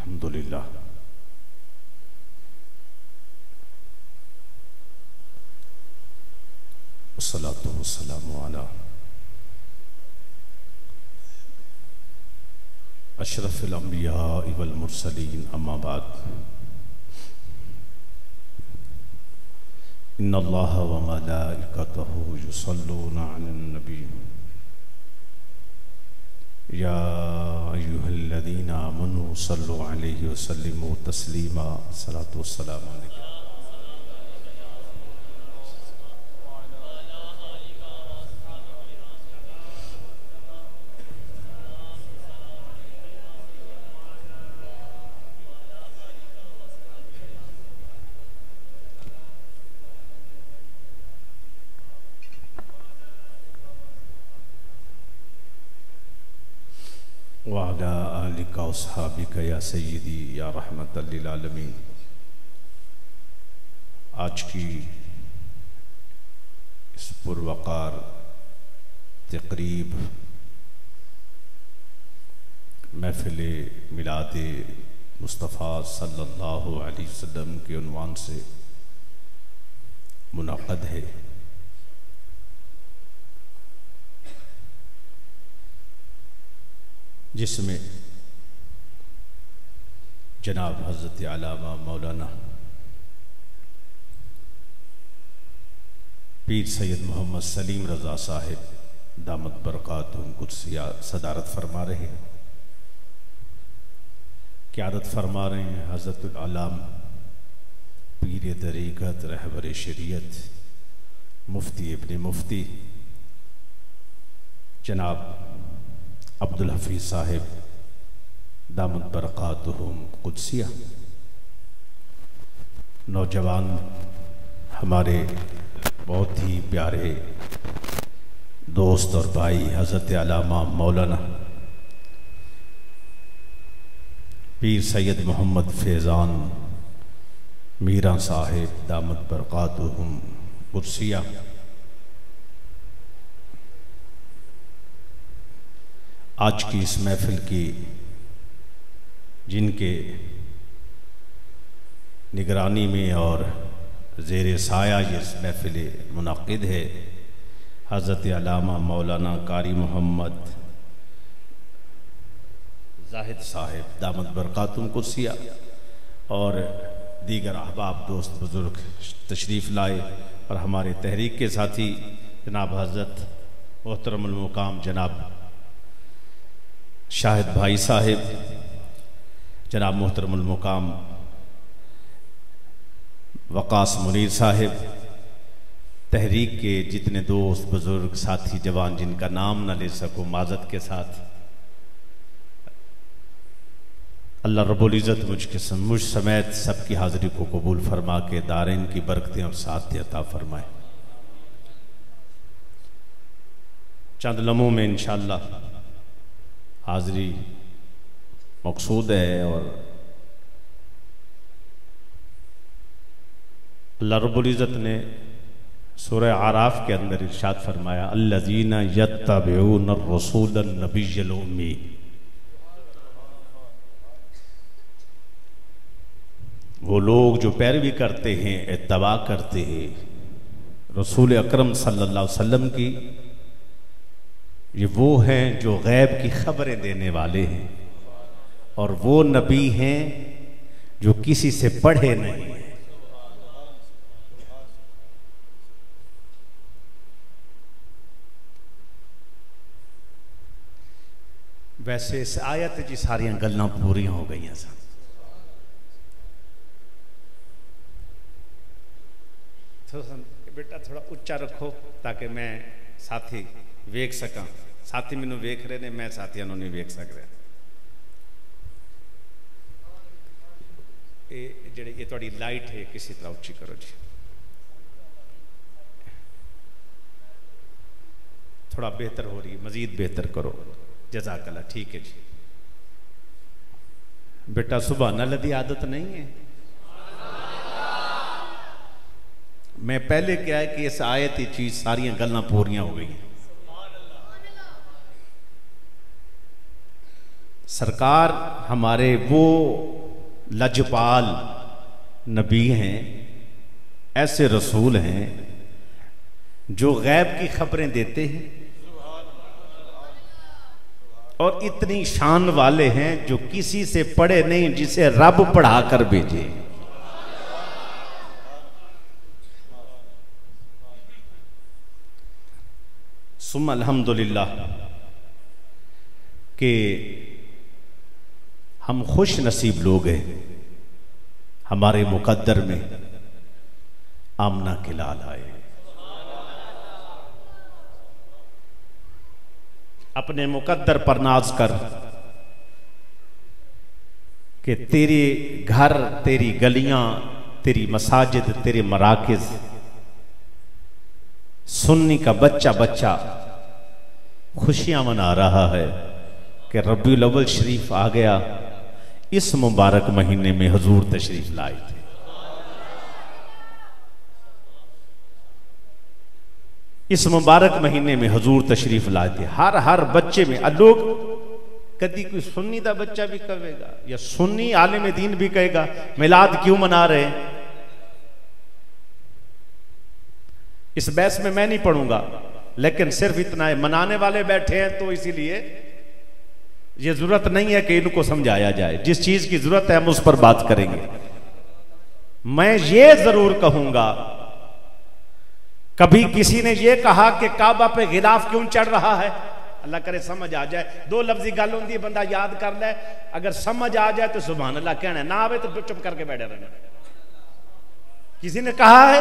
अल्हम्दुलिल्लाह। वस्सलातु वस्सलामु अला अशरफिल अंबिया वल मुरसलीन, अम्मा बाद। इन्नल्लाह व मलाइकतहु युसल्लूना अलन नबी या अय्युहल्लज़ीना आमनू सल्लु अलैहि वसल्लिमू तस्लीमा। सलातु वस्सलामु अलैका। वाला आलिका अस्हाबिका या सय्यदी या रहमतल लिल आलमीन। आज की इस पुरवकार तक़रीब महफ़िल मिलाद मुस्तफ़ा सल्लल्लाहु अलैहि वसल्लम के उन्वान से मुनक़द है, जिसमें जनाब हज़रत अल्लामा मौलाना पीर सैयद मोहम्मद सलीम रज़ा साहिब दामत बरकातुहुम कुद्सिया सदारत फरमा रहे हैं, क़यादत फरमा रहे हैं हज़रत आलम पीर तरीक़त रहबर शरीयत मुफ्ती इब्न मुफ्ती जनाब अब्दुल हफीज़ साहिब दामत बरकातुहुम कुद्सिया। नौजवान हमारे बहुत ही प्यारे दोस्त और भाई हज़रत अल्लामा मौलाना पीर सैयद मोहम्मद फैज़ान मीरा साहिब दामत बरकातुहुम कुद्सिया, आज की इस महफ़िल की जिनके निगरानी में और ज़ेर साया ये महफ़िल मुनाक़िद है, हज़रत अल्लामा मौलाना कारी मोहम्मद जाहिद साहिब दामत बरकातुहुम कुद्सिया और दीगर अहबाब दोस्त बुज़ुर्ग तशरीफ़ लाए, और हमारे तहरीक के साथी जनाब हज़रत मोहतरमुल मुक़ाम जनाब शाहिद भाई साहिब, जनाब मोहतरमुल मुक़ाम वक़ास मुनीर साहिब, तहरीक के जितने दोस्त बुज़ुर्ग साथी जवान जिनका नाम न ले सकूँ माज़त के साथ, अल्लाह रब्बुल इज़्ज़त मुझ समेत सबकी हाज़िरी को कबूल फरमा के दारैन की बरकतें और साथ अता फरमाए। चंद लम्हों में इंशाअल्लाह हाज़िरी मकसूद है, और अल्लाह रब्बुल इज़्ज़त ने सूरह आराफ के अंदर इरशाद फरमाया, अल्लज़ीना यत्तबिऊन अर्रसूलन नबिय्यल उम्मी। वो लोग जो पैरवी करते हैं, इत्तबा करते हैं रसूल अकरम सल्लल्लाहु अलैहि वसल्लम की, ये वो हैं जो गैब की खबरें देने वाले हैं, और वो नबी हैं जो किसी से पढ़े नहीं हैं। वैसे इस आयत जी सारियां गल्लां पूरी हो गई हैं। बेटा थोड़ा उच्चा रखो ताकि मैं साथी वेख सका। साथी मैनू वेख रहे ने, मैं साथियों नहीं वेख सक रहा। ये थोड़ी लाइट है, किसी तरह उच्ची करो जी, थोड़ा बेहतर हो रही है, मजीद बेहतर करो। जज़ाकल्लाह। ठीक है जी। बेटा सुभान अल्लाह दी आदत नहीं है। मैं पहले क्या है कि इस आयत ही चीज सारियां गल्लां पूरियां हो गई हैं। सरकार हमारे वो लजपाल नबी हैं, ऐसे रसूल हैं जो गैब की खबरें देते हैं और इतनी शान वाले हैं जो किसी से पढ़े नहीं, जिसे रब पढ़ा कर भेजे। सुम अल्हम्दुलिल्लाह कि हम खुश नसीब लोग हैं, हमारे मुकद्दर में आमना के लाल आए। अपने मुकद्दर पर नाज कर कि तेरे घर, तेरी गलियां, तेरी मसाजिद, तेरे मराकिज, सुन्नी का बच्चा बच्चा खुशियां मना रहा है कि रबीउल अव्वल शरीफ आ गया। इस मुबारक महीने में हुजूर तशरीफ लाए थे। इस मुबारक महीने में हुजूर तशरीफ लाए थे। हर बच्चे में लोग कभी कोई सुन्नी दा बच्चा भी कहेगा या सुन्नी आलिम दीन भी कहेगा मिलाद क्यों मना रहे हैं। इस बहस में मैं नहीं पढ़ूंगा, लेकिन सिर्फ इतना है, मनाने वाले बैठे हैं तो इसीलिए ये जरूरत नहीं है कि इनको समझाया जाए। जिस चीज की जरूरत है हम उस पर बात करेंगे। मैं ये जरूर कहूंगा, कभी किसी ने ये कहा कि काबा पे गिलाफ क्यों चढ़ रहा है, अल्लाह करे समझ आ जाए। दो लफ्जी गल होती है, बंदा याद कर ले, अगर समझ आ जाए तो सुभान अल्लाह कहना, ना आवे तो चुप करके बैठे रहना। किसी ने कहा है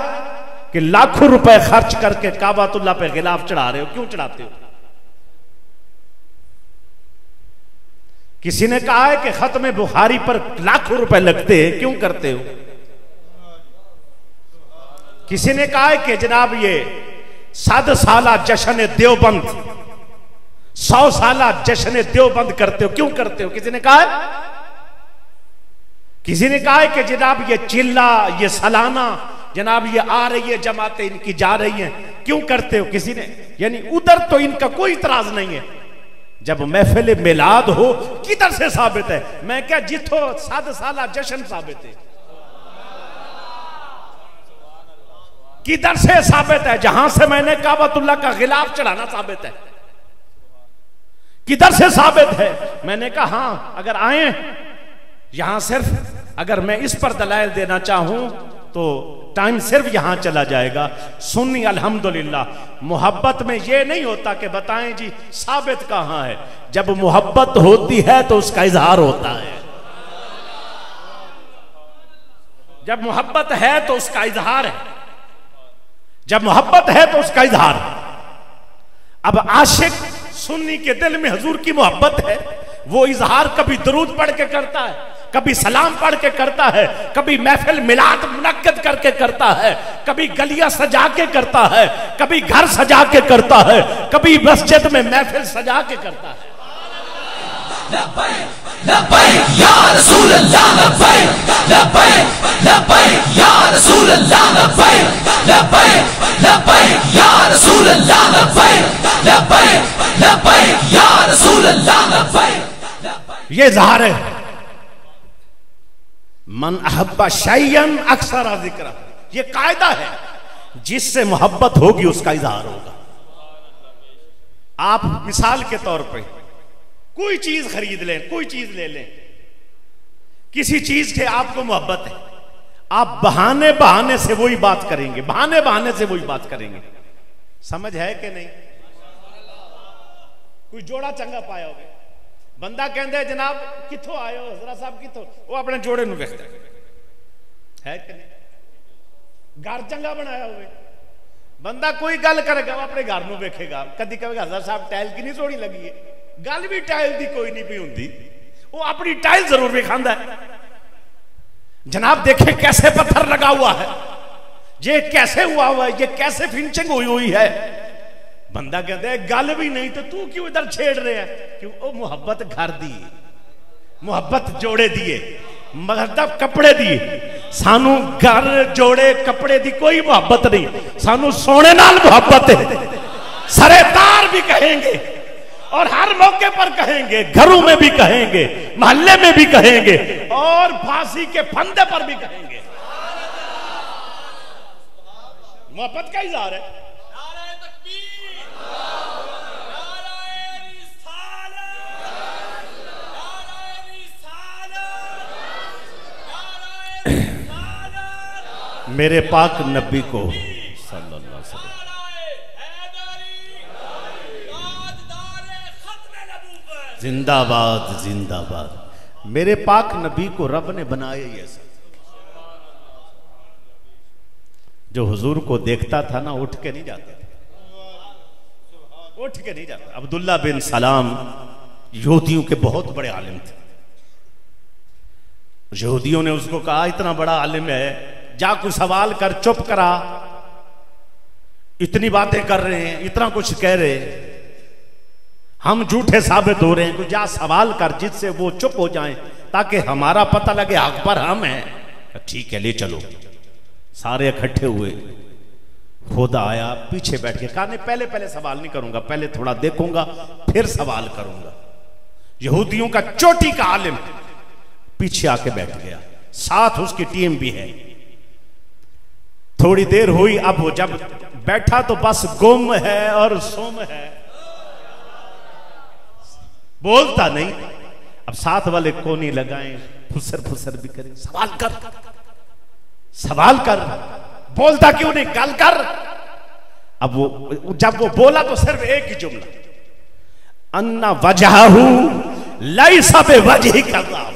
कि लाखों रुपए खर्च करके काबातुल्लाह पे गिलाफ चढ़ा रहे हो, क्यों चढ़ाते हो। किसी ने कहा है कि खत्म बुखारी पर लाखों रुपए लगते हैं, क्यों करते हो। किसी ने कहा है कि जनाब ये 7 साला जश्न देवबंद, 100 साला जश्न देवबंद करते हो, क्यों करते हो। किसी ने कहा है, किसी ने कहा है कि जनाब ये चिल्ला, ये सालाना जनाब ये आ रही है जमातें इनकी जा रही हैं, क्यों करते हो। किसी ने, यानी उधर तो इनका कोई इतराज नहीं है। जब महफिल मिलाद हो किधर से साबित है। मैं क्या जिथो 7 साला जश्न साबित है, किधर से साबित है। जहां से मैंने काबतुल्लाह का गिलाफ चढ़ाना साबित है, किधर से साबित है। मैंने कहा हां, अगर आए यहां, सिर्फ अगर मैं इस पर दलाइल देना चाहूं तो टाइम सिर्फ यहां चला जाएगा। सुन्नी अल्हम्दुलिल्लाह मोहब्बत में यह नहीं होता कि बताएं जी साबित कहां है। जब मोहब्बत होती है तो उसका इजहार होता है। जब मोहब्बत है तो उसका इजहार है, जब मोहब्बत है तो उसका इजहार है। अब आशिक सुन्नी के दिल में हुजूर की मोहब्बत है, वो इजहार कभी दरूद पढ़ के करता है, कभी सलाम पढ़ के करता है, कभी महफिल मिलाद मुनक्कद करके करता है, कभी गलियां सजा के करता है, कभी घर सजा के करता है, कभी मस्जिद में महफिल सजा के करता है। लब्बैक लब्बैक या रसूल अल्लाह, लब्बैक लब्बैक लब्बैक या रसूल अल्लाह, लब्बैक लब्बैक लब्बैक या रसूल अल्लाह, लब्बैक लब्बैक लब्बैक या रसूल अल्लाह, लब्बैक। ये ज़ाहिर है मन अहब्बा शैयन अक्सर जिक्र, ये कायदा है, जिससे मोहब्बत होगी उसका इजहार होगा। आप मिसाल के तौर पे कोई चीज खरीद लें, कोई चीज ले लें, किसी चीज से आपको मोहब्बत है, आप बहाने बहाने से वही बात करेंगे, बहाने बहाने से वही बात करेंगे। समझ है कि नहीं। कोई जोड़ा चंगा पाया होगा, बंदा कहता है जनाब किथों आए हो हजरत साहब, किथों, वो अपने जोड़े नूं वेखदा है कि नहीं। घर चंगा बनाया हुए, बंदा कोई गल करेगा वो अपने घर नूं वेखेगा। कदी कहेगा हजरत साहब टाइल कितनी सोहनी लगी है, गल भी टाइल दी कोई नहीं पई हुंदी, वो अपनी टाइल जरूर वेखांदा है। जनाब देखे कैसे पत्थर लगा हुआ है, ये कैसे हुआ हुआ है, ये कैसे फिनिशिंग हुई हुई है। बंदा कहता है गल भी नहीं तो तू क्यों इधर छेड़ रहे है। क्यों, वो मोहब्बत घर दी, मोहब्बत जोड़े दिए, मतलब कपड़े दिए। सानू घर जोड़े कपड़े दी कोई मोहब्बत नहीं, सानू सोने नाल मोहब्बत है। सरे तार भी कहेंगे, और हर मौके पर कहेंगे, घरों में भी कहेंगे, मोहल्ले में भी कहेंगे और फांसी के फंदे पर भी कहेंगे। मोहब्बत का इज़हार है। मेरे पाक नबी को सल्लल्लाहु अलैहि वसल्लम जिंदाबाद जिंदाबाद। मेरे पाक नबी को रब ने बनाया ही ऐसा, जो हुजूर को देखता था ना उठ के नहीं जाता था, उठ के नहीं जाता। अब्दुल्ला बिन सलाम यहूदियों के बहुत बड़े आलिम थे। यहूदियों ने उसको कहा इतना बड़ा आलिम है, जा कुछ सवाल कर, चुप करा, इतनी बातें कर रहे हैं, इतना कुछ कह रहे, हम झूठे साबित हो रहे हैं, कुछ जा सवाल कर जिससे वो चुप हो जाएं ताकि हमारा पता लगे हक पर हम हैं। ठीक है ले चलो। सारे इकट्ठे हुए, खुदा आया पीछे बैठ के, कहा नहीं पहले पहले सवाल नहीं करूंगा, पहले थोड़ा देखूंगा फिर सवाल करूंगा। यहूदियों का चोटी का आलिम पीछे आके बैठ गया, साथ उसकी टीम भी है। थोड़ी देर हुई, अब वो जब बैठा तो बस गुम है और सुम है, बोलता नहीं। अब साथ वाले कोनी लगाएं, फुसर फुसर भी करें, सवाल कर सवाल कर, बोलता क्यों नहीं, गल कर। अब वो जब वो बोला तो सिर्फ एक ही जुमला, अन्ना वजहहू लैसा बिवजही कज़्ज़ाब,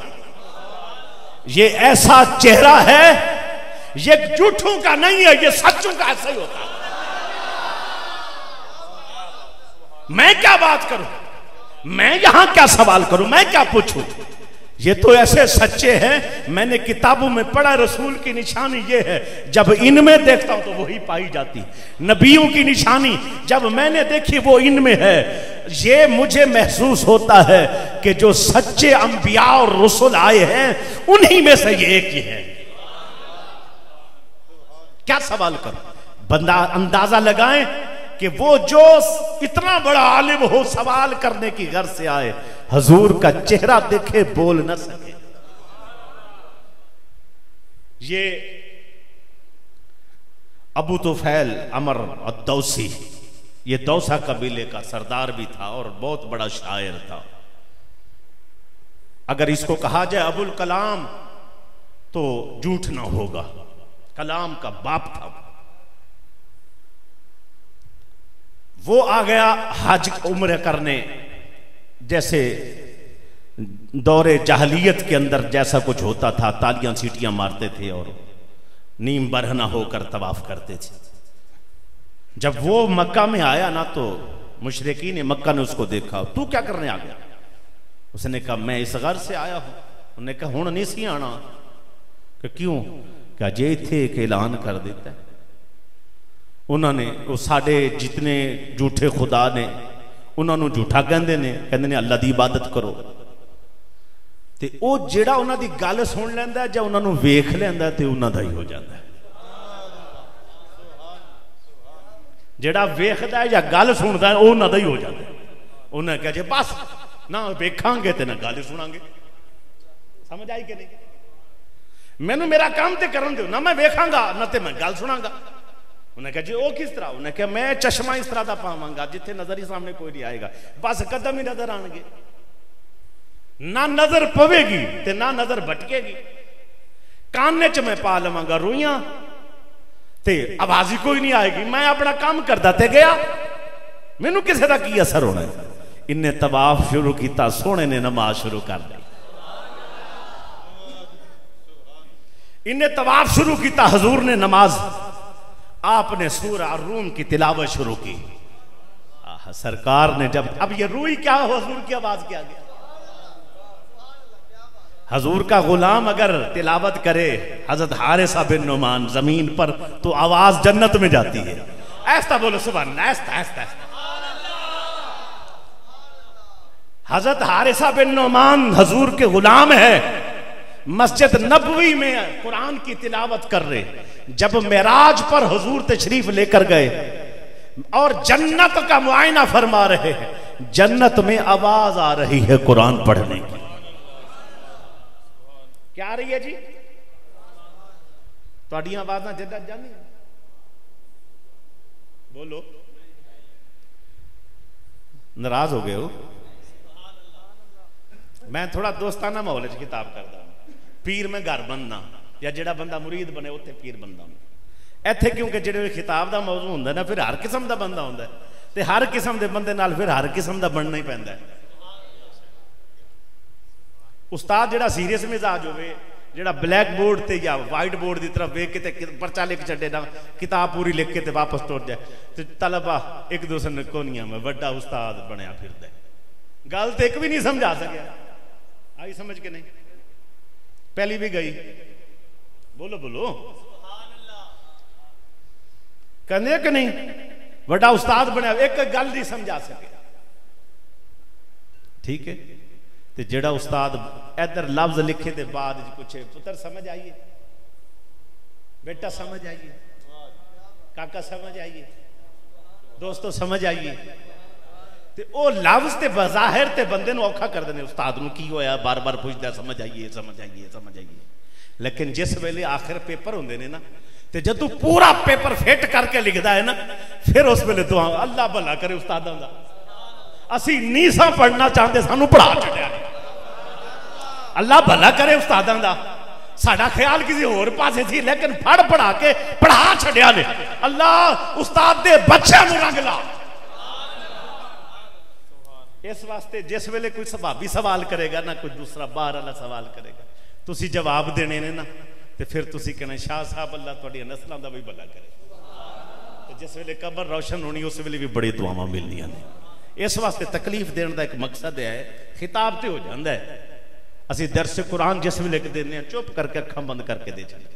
ये ऐसा चेहरा है, ये झूठों का नहीं है, ये सच्चों का ऐसा ही होता है। मैं क्या बात करूं, मैं यहां क्या सवाल करूं, मैं क्या पूछूं, ये तो ऐसे सच्चे हैं। मैंने किताबों में पढ़ा, रसूल की निशानी ये है, जब इनमें देखता हूं तो वही पाई जाती। नबियों की निशानी जब मैंने देखी वो इनमें है। ये मुझे महसूस होता है कि जो सच्चे अंबिया और रसूल आए हैं उन्हीं में से ये एक ही है। क्या सवाल करो, बंदा अंदाजा लगाएं कि वो जो इतना बड़ा आलिम हो, सवाल करने की गर्ज से आए, हजूर का चेहरा देखे बोल न सके। ये अबू तुफैल अमर अद-दौसी, ये दौसा कबीले का सरदार भी था और बहुत बड़ा शायर था। अगर इसको कहा जाए अबुल कलाम तो झूठ ना होगा, कलाम का बाप था। वो आ गया हज उम्र करने, जैसे दौरे जाहलियत के अंदर जैसा कुछ होता था, तालियां सीटियां मारते थे और नीम बरहना होकर तवाफ करते थे। जब वो मक्का में आया ना तो मुशरिकीन ने मक्का ने उसको देखा, तू क्या करने आ गया? उसने कहा मैं इस घर से आया हूं। उन्होंने कहा हुण नहीं सी आना। कि क्यों? क्या जे इत्थे एक ऐलान कर देता है। उन्होंने वो साडे जितने झूठे खुदा ने उन्होंने झूठा कहते ने अल्लाह की इबादत करो, ते वो जेड़ा उन्हां दी गल सुन लैंदा जां उन्हां नूं वेख लैंदा ते उन्हां दा ही हो जाता है। जेड़ा वेखदा या गल सुनदा है वो उन्हां दा ही हो जाता है। उन्हें कहा जे बस ना वेखांगे ते ना गल सुनांगे। समझ आई कि नहीं? मैनू मेरा काम ते करन दो ना, मैं वेखांगा ना ते मैं गल सुनांगा। उन्हें कहा जी वो किस तरह? उन्हें कहा मैं चश्मा इस तरह का पावांगा जिथे नजर ही सामने कोई नहीं आएगा, बस कदम ही नजर आएंगे, ना नजर पवेगी ते ना नजर भटकेगी। काने च मैं पा लवांगा रूइयां ते आवाज ही कोई नहीं आएगी। मैं अपना काम करदा ते गया, मैनू किसी का की असर होना है। इन्हें तवाफ शुरू किया, सोने ने नमाज शुरू कर दी। इन्हें तवाफ शुरू किया, हजूर ने नमाज, आपने सूरा रूम की तिलावत शुरू की। सरकार ने जब अब ये रूई क्या, हजूर की आवाज क्या गया। हजूर का गुलाम अगर तिलावत करे हजरत हारिसा बिन नुमान जमीन पर तो आवाज जन्नत में जाती है। ऐसा बोलो सुभान अल्लाह, ऐसा ऐसा ऐसा। हजरत हारिसा बिन नुमान हजूर के गुलाम है, मस्जिद नबवी में कुरान की तिलावत कर रहे। जब मेराज पर हुजूर तशरीफ लेकर गए और जन्नत का मुआयना फरमा रहे हैं, जन्नत में आवाज आ रही है कुरान पढ़ने की। क्या आ रही है जी? तुहाडी आवाज़ां जन्नत जानी? बोलो, नाराज हो गए हो? मैं थोड़ा दोस्ताना माहौल च किताब करदा हूं। पीर में घर बनना या जेड़ा बंदा मुरीद बने उत्थे पीर बनदा हूं। इत्थे क्योंकि जेड़े खिताब का मौजू हुंदा ना, फिर हर किस्म का बंदा हुंदा है, ते हर किस्म के बंदे नाल फिर हर किस्म का बनना ही पैंदा है। उस्ताद जेड़ा सीरियस मिजाज होवे, जेड़ा ब्लैक बोर्ड ते या वाइट बोर्ड की तरफ वेख के ते परचा लिख छड्डे ना, किताब पूरी लिख के ते वापस टुर जाए, तो तलबा एक दूसरे ने कोनिया में बड़ा उस्ताद बनया फिरदा है। गल तो एक भी नहीं समझा सकिया। आई समझ के नहीं? पहली भी गई। बोलो बोलो, कहने कि नहीं? बड़ा उस्ताद बनया, एक गल नहीं समझा सके। ठीक है, तो जेड़ा उस्ताद इधर लफ्ज लिखे ते बाद पूछे, पुत्र समझ आइए, बेटा समझ आइए, काका समझ आइए, दोस्तों समझ आइए, ते ओ लफ्ज ते बज़ाहिर ते बंदे नूं औखा कर देने। उस्ताद नूं की होया, बार बार पूछदा समझ आइए समझ आइए समझ आइए। लेकिन जिस वेले आखिर पेपर होंदे ने ना, ते जदों पूरा पेपर फिट करके लिखदा है ना, फिर उस वेले दुआ, अल्लाह भला करे उस्तादां दा। असी नहीं सा पढ़ना चाहते, सानू पढ़ा छड्डिया। अल्लाह भला करे उस्तादां दा। साडा ख्याल किसी होर पासे सी, लेकिन फड़ पढ़ा के पढ़ा छड्डिया ने। अल्लाह उस्ताद दे बच्चों नूं रंग ला। इस वास्ते जिस वेले कोई सवाबी सवाल करेगा ना, कोई दूसरा बाहर वाला सवाल करेगा, तुसी जवाब देने ने ना, तो फिर तुसी कहना शाह साहब अल्लाह तुहाडी नस्लां दा भी भला करे। तो जिस वेले कबर रोशन होनी, उस वेले भी बड़ी दुआवां मिलनियां ने। इस वास्ते तकलीफ देने का एक मकसद है। खिताब तो हो जाता है, असी दरस कुरान जिस वेले देने चुप करके अखां बंद करके दे चलते,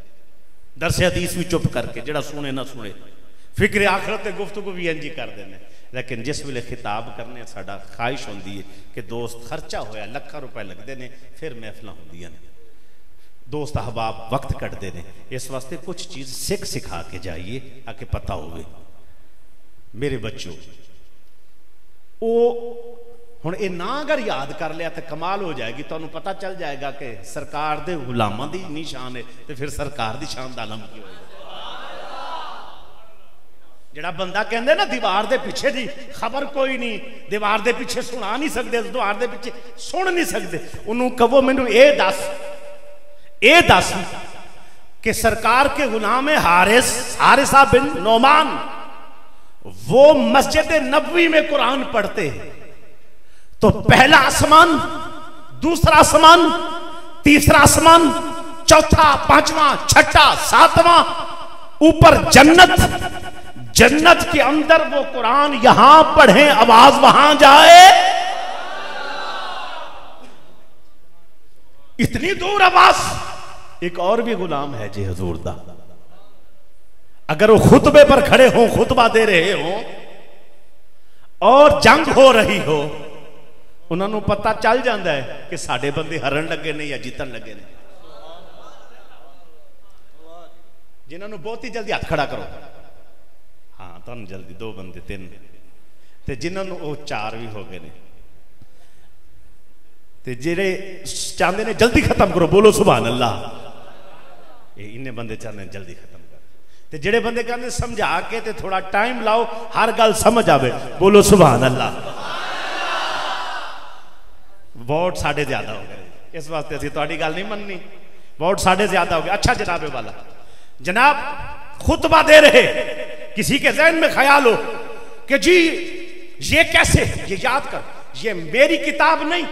दरस हदीस भी चुप करके, जेड़ा सुने ना सुने, फिक्र आखरत गुफ्तगू भी इंज ही कर देने। लेकिन जिस वेले खिताब करने साडा ख्वाहिश होंदी है कि दोस्त खर्चा होया लाखां रुपए लगते हैं, फिर महफिलां होंदियां ने, दोस्त अहबाब वक्त कटते हैं। इस वास्ते कुछ चीज़ सिखा के जाइए, आके पता होवे। मेरे बच्चों, वो हुण ये ना अगर याद कर लिया तो कमाल हो जाएगी। तुहानूं पता चल जाएगा कि सरकार दे गुलामां दी नहीं शान है, तो फिर सरकार दी शान दा आलम की होएगा। जेड़ा बंदा कहंदे ना दीवार दे पीछे जी खबर कोई नहीं, दीवार दे पीछे सुना नहीं सकते, दीवार दे पीछे सुन नहीं सकते, उन्होंने कहो मैनू ये दस कि सरकार के गुलाम हारिसा बिन नोमान, वो मस्जिद नबवी में कुरान पढ़ते हैं तो पहला आसमान, दूसरा आसमान, तीसरा आसमान, चौथा, पांचवा, छठा, सातवां, ऊपर जन्नत के अंदर वो कुरान यहां पढ़े, आवाज वहां जाए, इतनी दूर आवाज। एक और भी गुलाम है जी हजूर दा, अगर वो खुतबे पर खड़े हो, खुतबा दे रहे हो और जंग हो रही हो, उन्होंने पता चल जाता है कि साडे बंदे हरण लगे ने या जीतन लगे ने। जिन्होंने बहुत ही जल्दी हाथ खड़ा करो, हाँ तुम जल्दी, 2 बंदे 3, ते जिन्होंने वो 4 भी हो गए ने, ते जेड़े चाहते ने जल्दी खत्म करो, बोलो सुभान अल्लाह। इन्ने बंदे चाहते जल्दी खत्म कर, ते जेड़े बंदे कहते समझा के ते थोड़ा टाइम लाओ, हर गल समझ आवे, बोलो सुभान अल्लाह। वोट साढ़े ज्यादा हो गए, इस वास्ते असीं तुहाडी गल नहीं मननी, वोट साढ़े ज्यादा हो गए। अच्छा जनाबे वाला, जनाब खुतबा दे रहे, किसी के जहन में ख्याल हो कि जी ये कैसे, ये याद कर, ये मेरी किताब नहीं,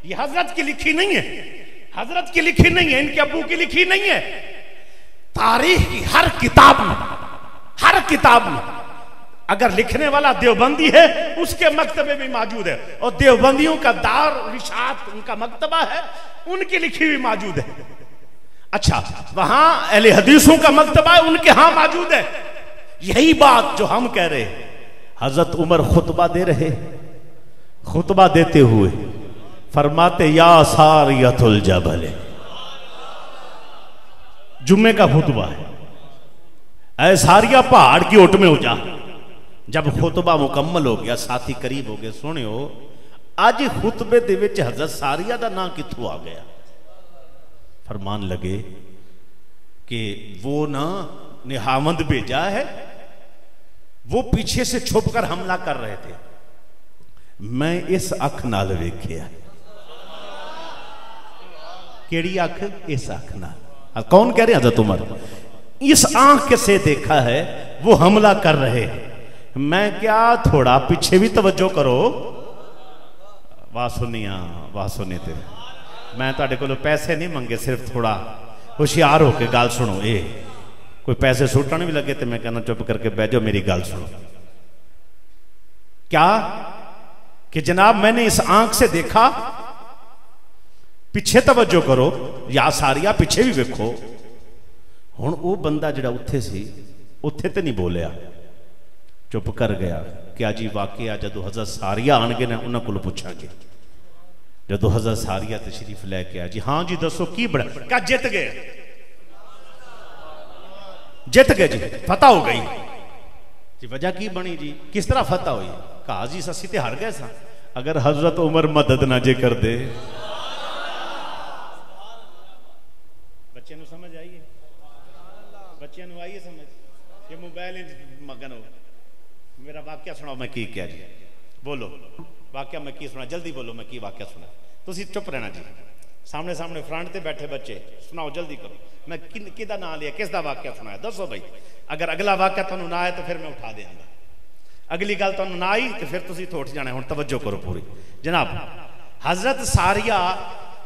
ये हजरत की लिखी नहीं है, हजरत की लिखी नहीं है, इनके अब्बू की लिखी नहीं है। तारीख की हर किताब में अगर लिखने वाला देवबंदी है, उसके मकतबे भी मौजूद है, और देवबंदियों का दार रिशात उनका मकतबा है, उनकी लिखी हुई मौजूद है। अच्छा, वहां अहले हदीसों का मकतबा है, उनके यहां मौजूद है। यही बात जो हम कह रहे हैं, हजरत उमर खुतबा दे रहे, खुतबा देते हुए फरमाते या सारियतुल जबल, जुम्मे का खुतबा है, ऐ सारिया पहाड़ की ओट में हो जा, जब खुतबा मुकम्मल हो गया, साथी करीब हो गए, सुनियो अज खुतबे दे विच हजरत सारिया का नाम कित्थों आ गया। फरमान लगे कि वो ना निहामंद भेजा है, वो पीछे से छुप कर हमला कर रहे थे, मैं इस अख नाल वेखिया। केड़ी अख? इस अख नाल। कौन कह रहे हजरत उमर? इस आंख से देखा है वो हमला कर रहे हैं। मैं क्या, थोड़ा पीछे भी तवज्जो करो। वाह सुनिया, वाह सुनी तेरे, मैं तुहाडे कोलों पैसे नहीं मंगे, सिर्फ थोड़ा होशियार होके गल सुनो। ये कोई पैसे सुटन भी लगे तो मैं कहना चुप करके बह जाओ, मेरी गल सुनो। क्या कि जनाब मैंने इस आंख से देखा, पिछे तवज्जो करो, या सारिया पीछे भी वेखो। हुण वो बंदा जिहड़ा उत्थे सी, उत्थे ते नहीं बोलिया, चुप कर गया। क्या जी वाकया जदों हजरत सारिया आणगे ना, उन्हां कोलों पुछांगे। जदों हजरत सारिया तशरीफ लैके आया, जी हाँ जी दसो की बड़ा? क्या जित गए? जित गए जी, फतह हो गई जी। वजह की बनी जी, किस तरह फतह हुई? कहा जी असीं ते हार गए सा, अगर हजरत उमर मदद ना जे कर दे। बच्चे नूं समझ आई है? बच्चे नूं आई है समझ? ये मोबाइल मगन हो। मेरा वाक्य सुनाओ, मैं की क्या जी? बोलो वाक्य मैं की सुना, जल्दी बोलो, मैं की वाक्य सुना। तुसीं चुप रहना जी, सामने सामने फ्रंट ते बैठे बच्चे सुनाओ, जल्दी करो। मैं किदा नाम लिया, किसका वाक्य सुनाया, दसो भाई। अगर अगला वाक्य तुहानूं ना आए तो फिर मैं उठा देंगा, अगली गल तुहानूं ना आई तो फिर तुसीं उठ जाना। हुण तवज्जो करो पूरी। जनाब हजरत सारिया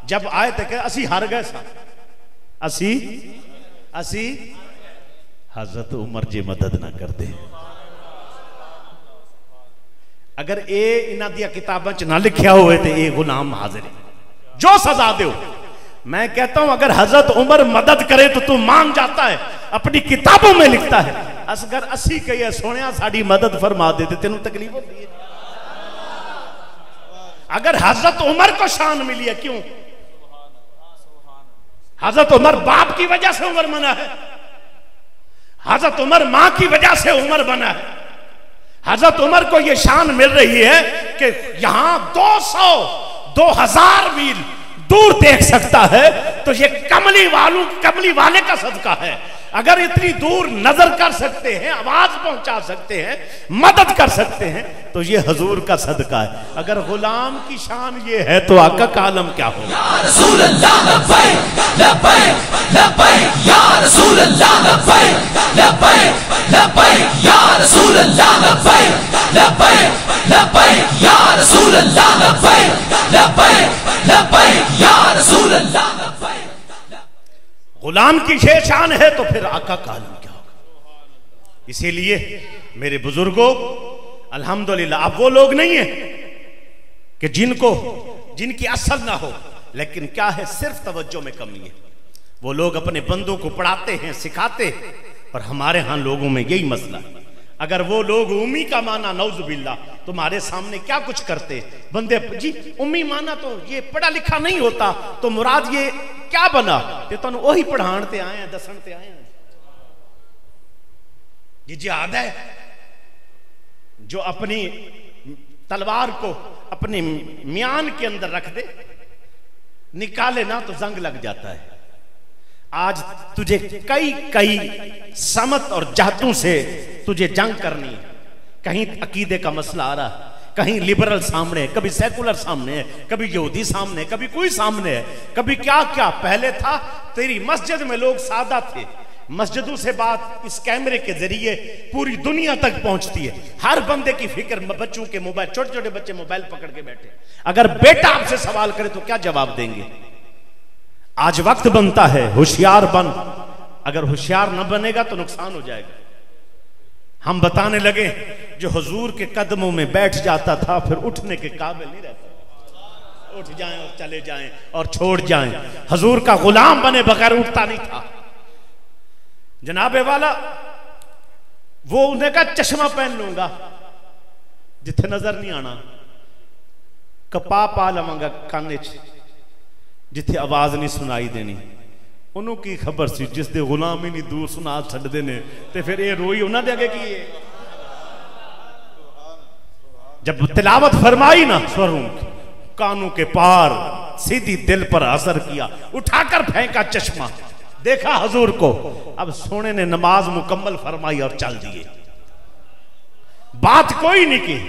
जब आए तो कहे असी हार गए सा, असी हजरत उमर जी मदद ना करते। अगर ये इन्हां दियां किताबां च ना लिखिया होए तो ये गुलाम हाजिर है, जो सजा दो। मैं कहता हूं अगर हजरत उमर मदद करे तो तू मान जाता है, अपनी किताबों में लिखता है। असगर असी कहिए सोनिया साड़ी मदद फरमा दे तो तेनों तकलीफ होती है। अगर हजरत उमर को शान मिली है, क्यों? हजरत उमर बाप की वजह से उमर बना है, हजरत उमर मां की वजह से उमर बना है। हजरत उमर को यह शान मिल रही है कि यहां 2000 मील दूर देख सकता है, तो ये कमली वाले का सदका है। अगर इतनी दूर नजर कर सकते हैं, आवाज पहुंचा सकते हैं, मदद कर सकते हैं, तो ये हजूर का सदका है। अगर गुलाम की शान ये है तो आका का आलम क्या होगा? या रसूल अल्लाह लब्बैक लब्बैक लब्बैक या रसूल अल्लाह लब्बैक लब्बैक लब्बैक या रसूल अल्लाह लब्बैक लब्बैक लब्बैक या रसूल अल्लाह लब्बैक लब्बैक लब्बैक या रसूल अल्लाह लब्बैक। गुलाम की ये शान है तो फिर आका का आलम क्या होगा? इसीलिए मेरे बुजुर्गों अल्हम्दुलिल्लाह अब वो लोग नहीं है कि जिनकी असल ना हो, लेकिन क्या है सिर्फ तवज्जो में कमी है। वो लोग अपने बंदों को पढ़ाते हैं, सिखाते हैं, और हमारे यहां लोगों में यही मसला है। अगर वो लोग उम्मी का माना नौज़ बिल्लाह तुम्हारे सामने क्या कुछ करते बंदे जी, उम्मी माना तो ये पढ़ा लिखा नहीं होता, तो मुराद ये क्या बना? ये तुहानू वही पढ़ाण ते आए हैं, दसन ते आए हैं। ये जिहाद है जो अपनी तलवार को अपने म्यान के अंदर रख दे, निकाले ना तो जंग लग जाता है। आज तुझे कई समत और जहतों से तुझे जंग करनी है। कहीं अकीदे का मसला आ रहा है, कहीं लिबरल सामने है, कभी सेकुलर सामने है, कभी यहूदी सामने है, कभी कोई सामने है, कभी क्या क्या। पहले था तेरी मस्जिद में लोग सादा थे, मस्जिदों से बात इस कैमरे के जरिए पूरी दुनिया तक पहुंचती है। हर बंदे की फिक्र बच्चों के मोबाइल, छोटे छोटे बच्चे मोबाइल पकड़ के बैठे। अगर बेटा आपसे सवाल करे तो क्या जवाब देंगे? आज वक्त बनता है होशियार बन, अगर होशियार न बनेगा तो नुकसान हो जाएगा। हम बताने लगे जो हुजूर के कदमों में बैठ जाता था फिर उठने के काबिल नहीं रहता। उठ जाएं और चले जाएं और छोड़ जाएं, हुजूर का गुलाम बने बगैर उठता नहीं था। जनाबे वाला वो उन्हें का चश्मा पहन लूंगा जिथे नजर नहीं आना, कपा पा लवांगा काने च जिथे आवाज नहीं सुनाई देनी। उन्होंने की खबर सी जिस दे गुलाम ही नहीं दूर सुना छड्डदे ने, ते फिर ये रोई उन्होंने अगे की है। जब तिलावत फरमाई ना स्वरों की, कानों के पार सीधी दिल पर असर किया, उठाकर फेंका चश्मा, देखा हजूर को। अब सोने ने नमाज मुकम्मल फरमाई और चल दिए, बात कोई नहीं की।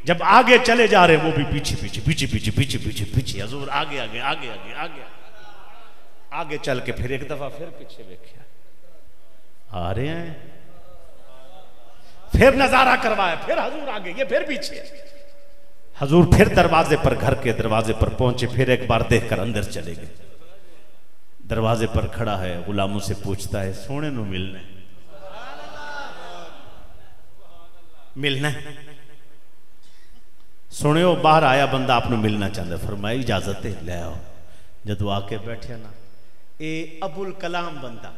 जब आगे चले जा रहे वो भी पीछे पीछे पीछे पीछे पीछे पीछे पीछे, हजूर आगे आगे आगे आगे आगे आगे चल के फिर एक दफा फिर पीछे देखा, आ रहे हैं, फिर नजारा करवाया, फिर हजूर आगे, ये फिर पीछे। हजूर फिर दरवाजे पर, घर के दरवाजे पर पहुंचे, फिर एक बार देखकर अंदर चले गए। दरवाजे पर खड़ा है, गुलामों से पूछता है, सोने नु मिलना मिलना सुनियो, बाहर आया बंदा आपने मिलना चाहता, फरमाई इजाजत है, ले आओ। जदों आके बैठे ना, ए अबुल कलाम बंदा,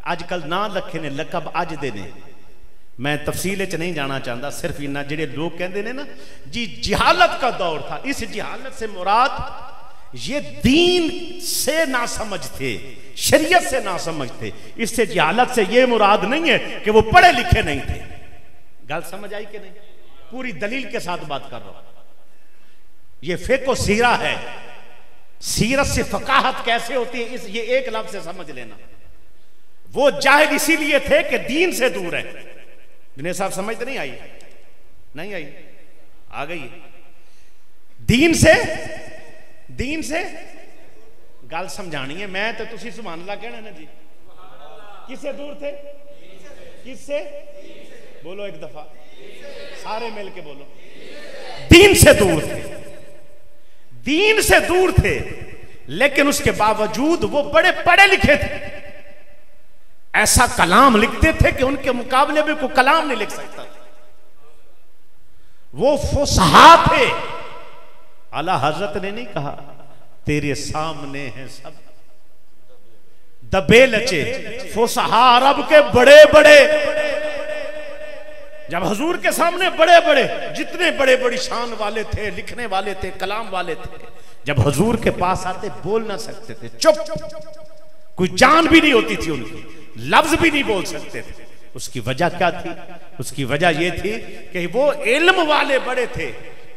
अजकल ना लखे ने लकब अज दे ने, मैं तफसील च नहीं जाना चाहता, सिर्फ इन्ना जेडे लोग कहते हैं ना जी जिहालत का दौर था, इस जिहालत से मुराद ये दीन से ना समझ थे, शरीयत से ना समझ थे, इससे जिहालत से ये मुराद नहीं है कि वो पढ़े लिखे नहीं थे। गल समझ आई कि नहीं? पूरी दलील के साथ बात कर रहा हूं। ये फिक़्ह और सीरा है, सीरत से फकाहत कैसे होती है, इस ये एक लफ्ज़ से समझ लेना। वो जाहिल इसीलिए थे कि दीन से दूर है। जुनेद साहब समझ तो नहीं आई? नहीं आई? आ गई? दीन से गल समझानी है मैं तो, तुसी सुभान अल्लाह कहना ना जी। किससे दूर थे? किससे? बोलो एक दफा, सारे मिल के बोलो। दीन से दूर थे, दीन से दूर थे, लेकिन उसके बावजूद वो बड़े पढ़े लिखे थे। ऐसा कलाम लिखते थे कि उनके मुकाबले में कोई कलाम नहीं लिख सकता था। वो फुसहा थे। आला हजरत ने नहीं कहा तेरे सामने हैं सब दबे लचे, फुसहा अरब के बड़े बड़े। जब हुजूर के सामने बड़े बड़े, जितने बड़े बड़ी शान वाले थे, लिखने वाले थे, कलाम वाले थे, जब हुजूर के पास आते बोल ना सकते थे, चुप, कोई जान भी नहीं होती थी उनकी, लफ्ज भी नहीं बोल सकते थे। उसकी वजह क्या थी? उसकी वजह यह थी कि वो इल्म वाले बड़े थे,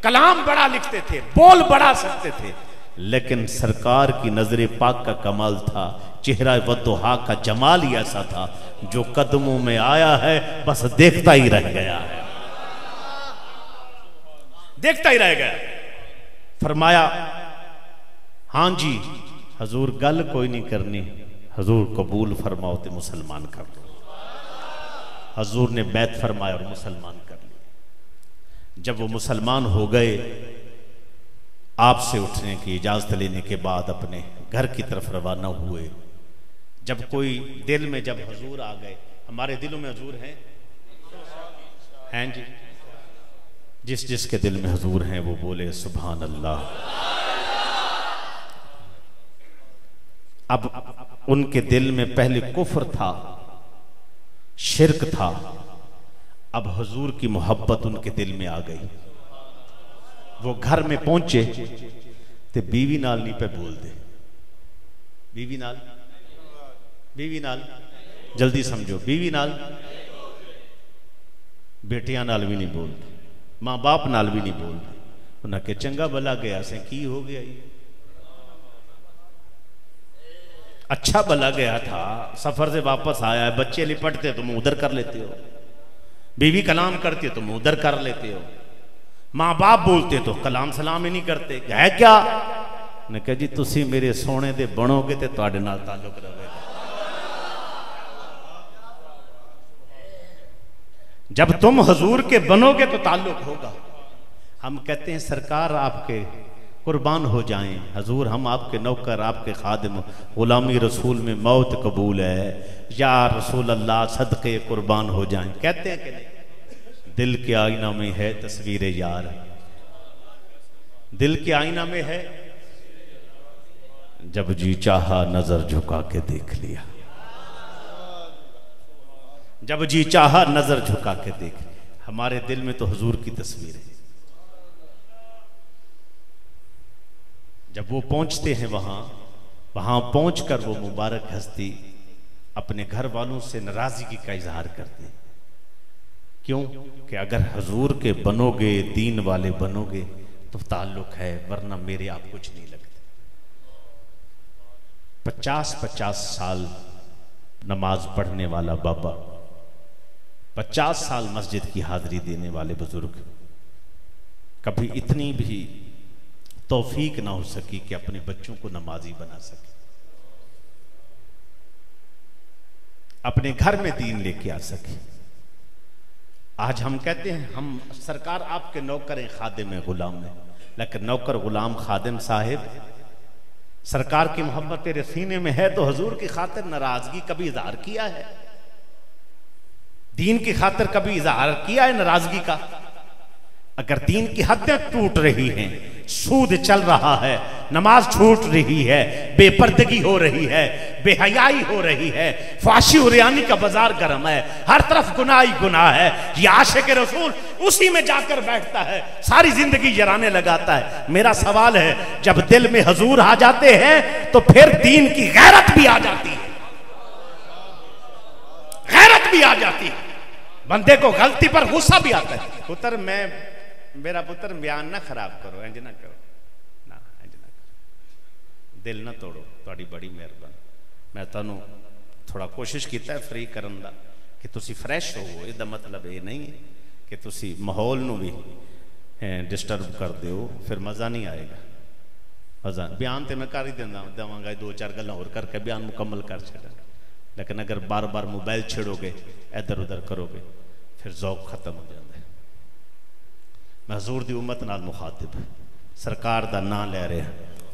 कलाम बड़ा लिखते थे, बोल बड़ा सकते थे, लेकिन सरकार की नजर पाक का कमाल था, चेहरा वद्दुहा का जमाल ही ऐसा था, जो कदमों में आया है बस देखता ही रह गया है, देखता ही रह गया। फरमाया हां जी हजूर गल कोई नहीं करनी, हजूर कबूल फरमाओ तो मुसलमान कर दो। हजूर ने बैत फरमाया और मुसलमान कर लिया। जब वो मुसलमान हो गए, आपसे उठने की इजाजत लेने के बाद अपने घर की तरफ रवाना हुए। जब कोई दिल में, जब हजूर आ गए, हमारे दिलों में हजूर हैं जी, जिस जिसके दिल में हजूर हैं वो बोले सुभान अल्लाह। अब उनके दिल में पहले कुफ्र था, शिरक था, अब हजूर की मोहब्बत उनके दिल में आ गई। वो घर में पहुंचे तो बीवी नाल नहीं पे बोल दे, बीवी नाल, बीवी नाल जल्दी समझो, बीवी नाल, बेटियां नाल भी नहीं बोलते, मां बाप नाल भी नहीं बोलते। उन्हें के चंगा भला गया से की हो गया, ये अच्छा भला गया था, सफर से वापस आया है, बच्चे लिपटते तुम उधर कर लेते हो, बीवी कलाम करती है तुम उधर कर लेते हो, मां बाप बोलते तो कलाम सलाम ही नहीं करते, है क्या? ने कहा जी तुसी मेरे सोने दे बनोगे तो तुहाडे नाल ताल्लुक रहेगा। जब तुम हजूर के बनोगे तो ताल्लुक होगा। हम कहते हैं सरकार आपके कुर्बान हो जाएं, हजूर हम आपके नौकर, आपके खादिम, गुलामी रसूल में मौत कबूल है, या रसूल अल्लाह सदके कुर्बान हो जाएं। कहते हैं कि नहीं? दिल के आईना में है तस्वीर यार, दिल के आईना में है, जब जी चाहा नजर झुका के देख लिया, जब जी चाहा नजर झुका के देख लिया। हमारे दिल में तो हुजूर की तस्वीर है। जब वो पहुंचते हैं वहां पहुंचकर वो मुबारक हस्ती अपने घर वालों से नाराजगी का इजहार करते हैं क्यों कि अगर हजूर के बनोगे, दीन वाले बनोगे तो ताल्लुक है, वरना मेरे आप कुछ नहीं लगते। 50-50 साल नमाज पढ़ने वाला बाबा, 50 साल मस्जिद की हाजिरी देने वाले बुजुर्ग, कभी इतनी भी तौफीक ना हो सकी कि अपने बच्चों को नमाजी बना सके, अपने घर में दीन लेके आ सके। आज हम कहते हैं हम सरकार आपके नौकर हैं, खादिम है, गुलाम है, लेकिन नौकर गुलाम खादिम साहिब सरकार की मोहब्बत तेरे सीने में है तो हुजूर की खातिर नाराजगी कभी इजहार किया है? दीन की खातिर कभी इजहार किया है नाराजगी का? अगर दीन की हदें टूट रही हैं, सूद चल रहा है, नमाज छूट रही है, बेपर्दगी हो रही है, बेहयाई हो रही है, फाशी उरियानी का बाजार गर्म है, हर तरफ गुनाह ही गुनाह है, ये आशिक रसूल उसी में जाकर बैठता है, सारी जिंदगी जराने लगाता है। मेरा सवाल है, जब दिल में हुजूर आ जाते हैं तो फिर दीन की गैरत भी आ जाती है, गैरत भी आ जाती है, बंदे को गलती पर गुस्सा भी आता है। पुत्र मेरा पुत्र बयान ना खराब करो, इंज ना करो ना, इंज ना करो, दिल ना तोड़ो, थोड़ी बड़ी मेहरबानी। मैं तुहानू थोड़ा कोशिश किया है फ्री करन दा कि तुसी फ्रैश हो। इसका मतलब ये नहीं है कि तुसी माहौल नू भी डिस्टर्ब कर दो, फिर मज़ा नहीं आएगा। मज़ा बयान तो मैं कर ही देवांगा, 2-4 गल्लां होर करके बयान मुकम्मल कर छड़ा, लेकिन अगर बार बार मोबाइल छेड़ोगे, इधर उधर करोगे, फिर ज़ौक खत्म हो जाता है। मैं हजूर दी उम्मत नाल मुखातिब, सरकार दा नाम ले रहे हैं,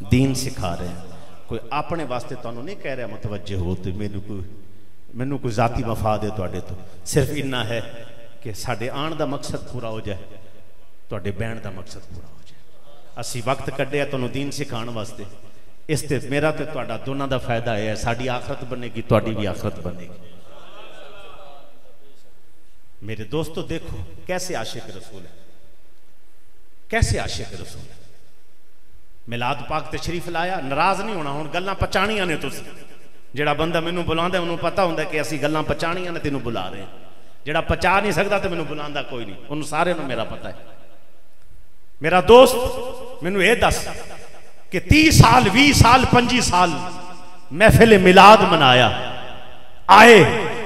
दीन सिखा रहे हैं, कोई अपने वास्ते तुहानू नहीं कह रहा मुतवज्जे हो तो मैनू कोई जाती मफाद है तुहाडे तो, सिर्फ इन्ना है कि साडे आण दा मकसद पूरा हो जाए, तुहाडे बहन दा मकसद पूरा हो जाए। असी वक्त कढ़िया तुहानू दीन सिखाने वास्ते, इस ते मेरा तो तुहाडा दोनों का फायदा है, साडी आखरत बनेगी, तुहाडी भी आखरत बनेगी। मेरे दोस्तों देखो कैसे आशिक रसूल है, कैसे आशिक रसूल है। मिलाद पाक तशरीफ लाया, नाराज नहीं होना, हुण गल्लां पचाणियां ने तुसीं। जिहड़ा बंदा मैनू बुलांदा उन्होंने पता हुंदा कि असीं गल्लां पचाणियां ने, तैनूं बुला रहे हैं। जिहड़ा पचा नहीं सकता तो मैनू बुलांदा कोई नहीं, उन्होंने सारे नूं मेरा पता है। मेरा दोस्त मैनू ये दस कि 30 साल 20 साल 25 साल महफिल मिलाद मनाया, आए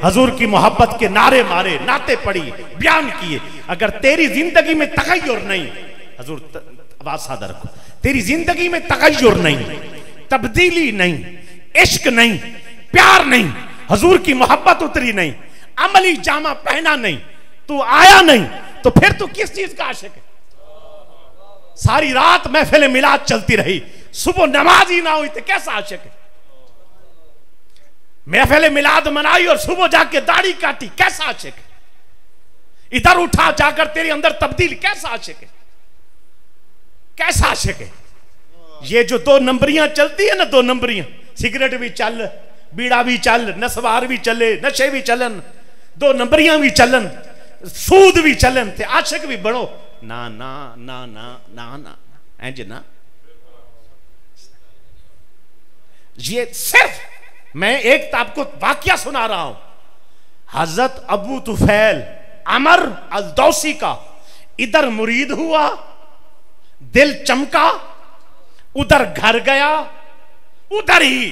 हजूर की मोहब्बत के नारे मारे, नाते पढ़ी, बयान किए। अगर तेरी जिंदगी में तगय्युर नहीं, हजूर आवाज सादा रखो, तेरी जिंदगी में तगय्युर नहीं, तब्दीली नहीं, इश्क नहीं, प्यार नहीं, हजूर की मोहब्बत उतरी नहीं, अमली जामा पहना नहीं, तू आया नहीं, तो फिर तू किस चीज का आशिक है? सारी रात महफिल मिलाद चलती रही, सुबह नमाज ही ना हुई तो कैसा आशिक है? महफिल मिलाद मनाई और सुबह जाके दाढ़ी काटी, कैसा आशिक है? इधर उठा जाकर तेरे अंदर तब्दील, कैसा आशिक है? कैसा आशिक है? ये जो 2 नंबरियां चलती है ना, 2 नंबरियां, सिगरेट भी चल, बीड़ा भी चल, नसवार भी चले, नशे भी चलन, 2 नंबरियां भी चलन, सूद भी चलन, ते आशिक भी बनो ना ना ना ना ना ना इंज ना। ये सिर्फ मैं एक आपको वाकया सुना रहा हूं, हजरत अबू तुफैल अमर अल दौसी का। इधर मुरीद हुआ, दिल चमका, उधर घर गया, उधर ही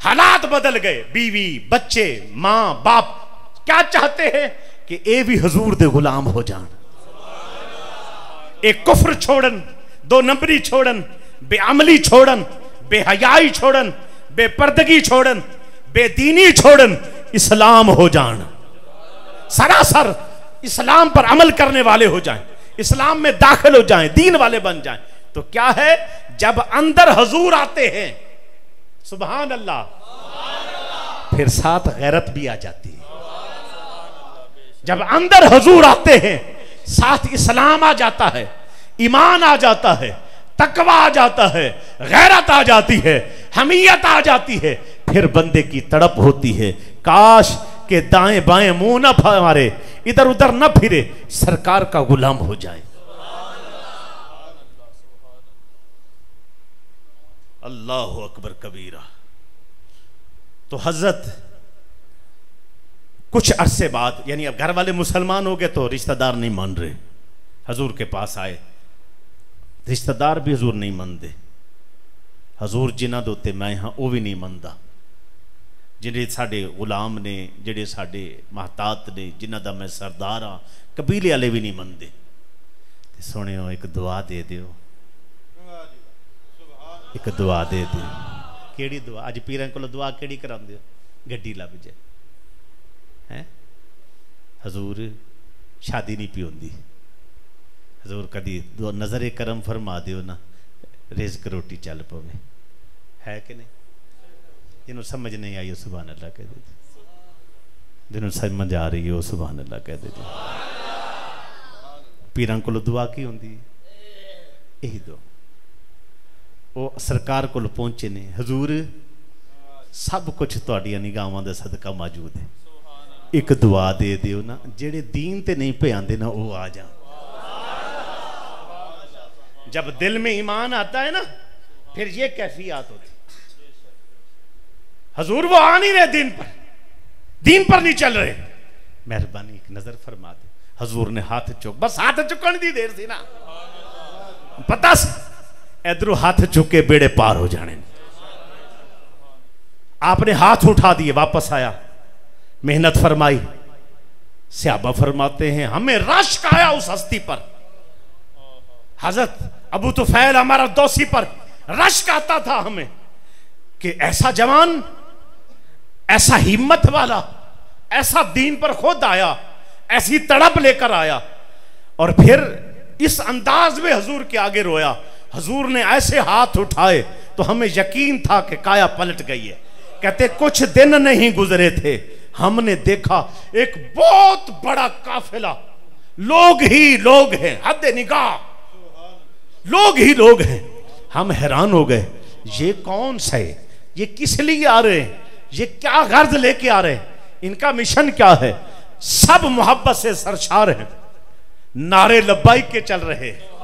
हालात बदल गए। बीवी, बच्चे, मां, बाप क्या चाहते हैं कि ए भी हुजूर दे गुलाम हो जान। एक कुफ्र छोड़न, 2 नंबरी छोड़न, बेअमली छोड़न, बेहयाई छोड़न, बेपर्दगी छोड़न, बेदीनी छोड़न, इस्लाम हो जान। सरासर इस्लाम पर अमल करने वाले हो जाएं, इस्लाम में दाखिल हो जाएं, दीन वाले बन जाएं। तो क्या है, जब अंदर हुजूर आते हैं, सुभान अल्लाह, फिर साथ गैरत भी आ जाती है। जब अंदर हुजूर आते हैं, साथ इस्लाम आ जाता है, ईमान आ जाता है, तकवा आ जाता है, गैरत आ जाती है, हमीयत आ जाती है। फिर बंदे की तड़प होती है, काश के दाएं बाएं मुंह न मारे, इधर उधर न फिरे, सरकार का गुलाम हो जाए। अल्लाहु अकबर कबीरा। तो हजरत कुछ अरसे बाद, यानी अब घर वाले मुसलमान हो गए तो रिश्तेदार नहीं मान रहे, हजूर के पास आए, रिश्तेदार भी हजूर नहीं मानते, हजूर जिन्हां दे उत्ते मैं हाँ वो भी नहीं मनता, जिहड़े साडे गुलाम ने, जिहड़े साडे महतात ने, जिन्हां दा मैं सरदार हाँ, कबीले वाले भी नहीं मनते। सुनियो एक दुआ दे दियो, एक दुआ दे दियो। केड़ी दुआ? अज पीरां कोलों दुआ केड़ी करांदे हो? गड्डी लभ जाए हैं? हजूर शादी नहीं पी होंदी, हजूर कदी नज़र करम फरमा दियो ना, रिज़्क रोटी चल पवे, है कि नहीं? जिन्हों समझ नहीं आई सुभान अल्लाह कह दे, जिन्हों समझ आ रही है सुभान अल्लाह कह दे। पीरां कोलों दुआ की होंदी? यही दुआ। वो सरकार कोल पहुंचे ने, हजूर सब कुछ तुहाडियां निगाहां दे सदका मौजूद है, एक दुआ दे दियो ना, जेड़े दीन ते नहीं पे आंदे ना वो आ जा। जब दिल में ईमान आता है ना फिर ये कैफियत होती। हजूर वो आ नहीं रहे दीन पर नहीं चल रहे, मेहरबानी एक नजर फरमा दे। हजूर ने हाथ चुक, बस हाथ चुकने दी देर थी ना, पता सी इधरों हाथ चुक के बेड़े पार हो जाने। आपने हाथ उठा दिए, वापस आया, मेहनत फरमाई। सहाबा फरमाते हैं हमें रश्क आया उस हस्ती पर, हजरत अबू तुफैल हमारा दोषी पर रश्क आता था हमें कि ऐसा जवान, ऐसा हिम्मत वाला, ऐसा दीन पर खुद आया, ऐसी तड़प लेकर आया, और फिर इस अंदाज में हजूर के आगे रोया। हजूर ने ऐसे हाथ उठाए तो हमें यकीन था कि काया पलट गई है। कहते कुछ दिन नहीं गुजरे थे, हमने देखा एक बहुत बड़ा काफिला, लोग ही लोग हैं, हद निगाह, लोग ही लोग हैं। हम हैरान हो गए, ये कौन से, ये किस लिए आ रहे हैं, ये क्या गर्ज लेके आ रहे हैं, इनका मिशन क्या है? सब मोहब्बत से सरशार हैं, नारे लब्बाइक के चल रहे हैं,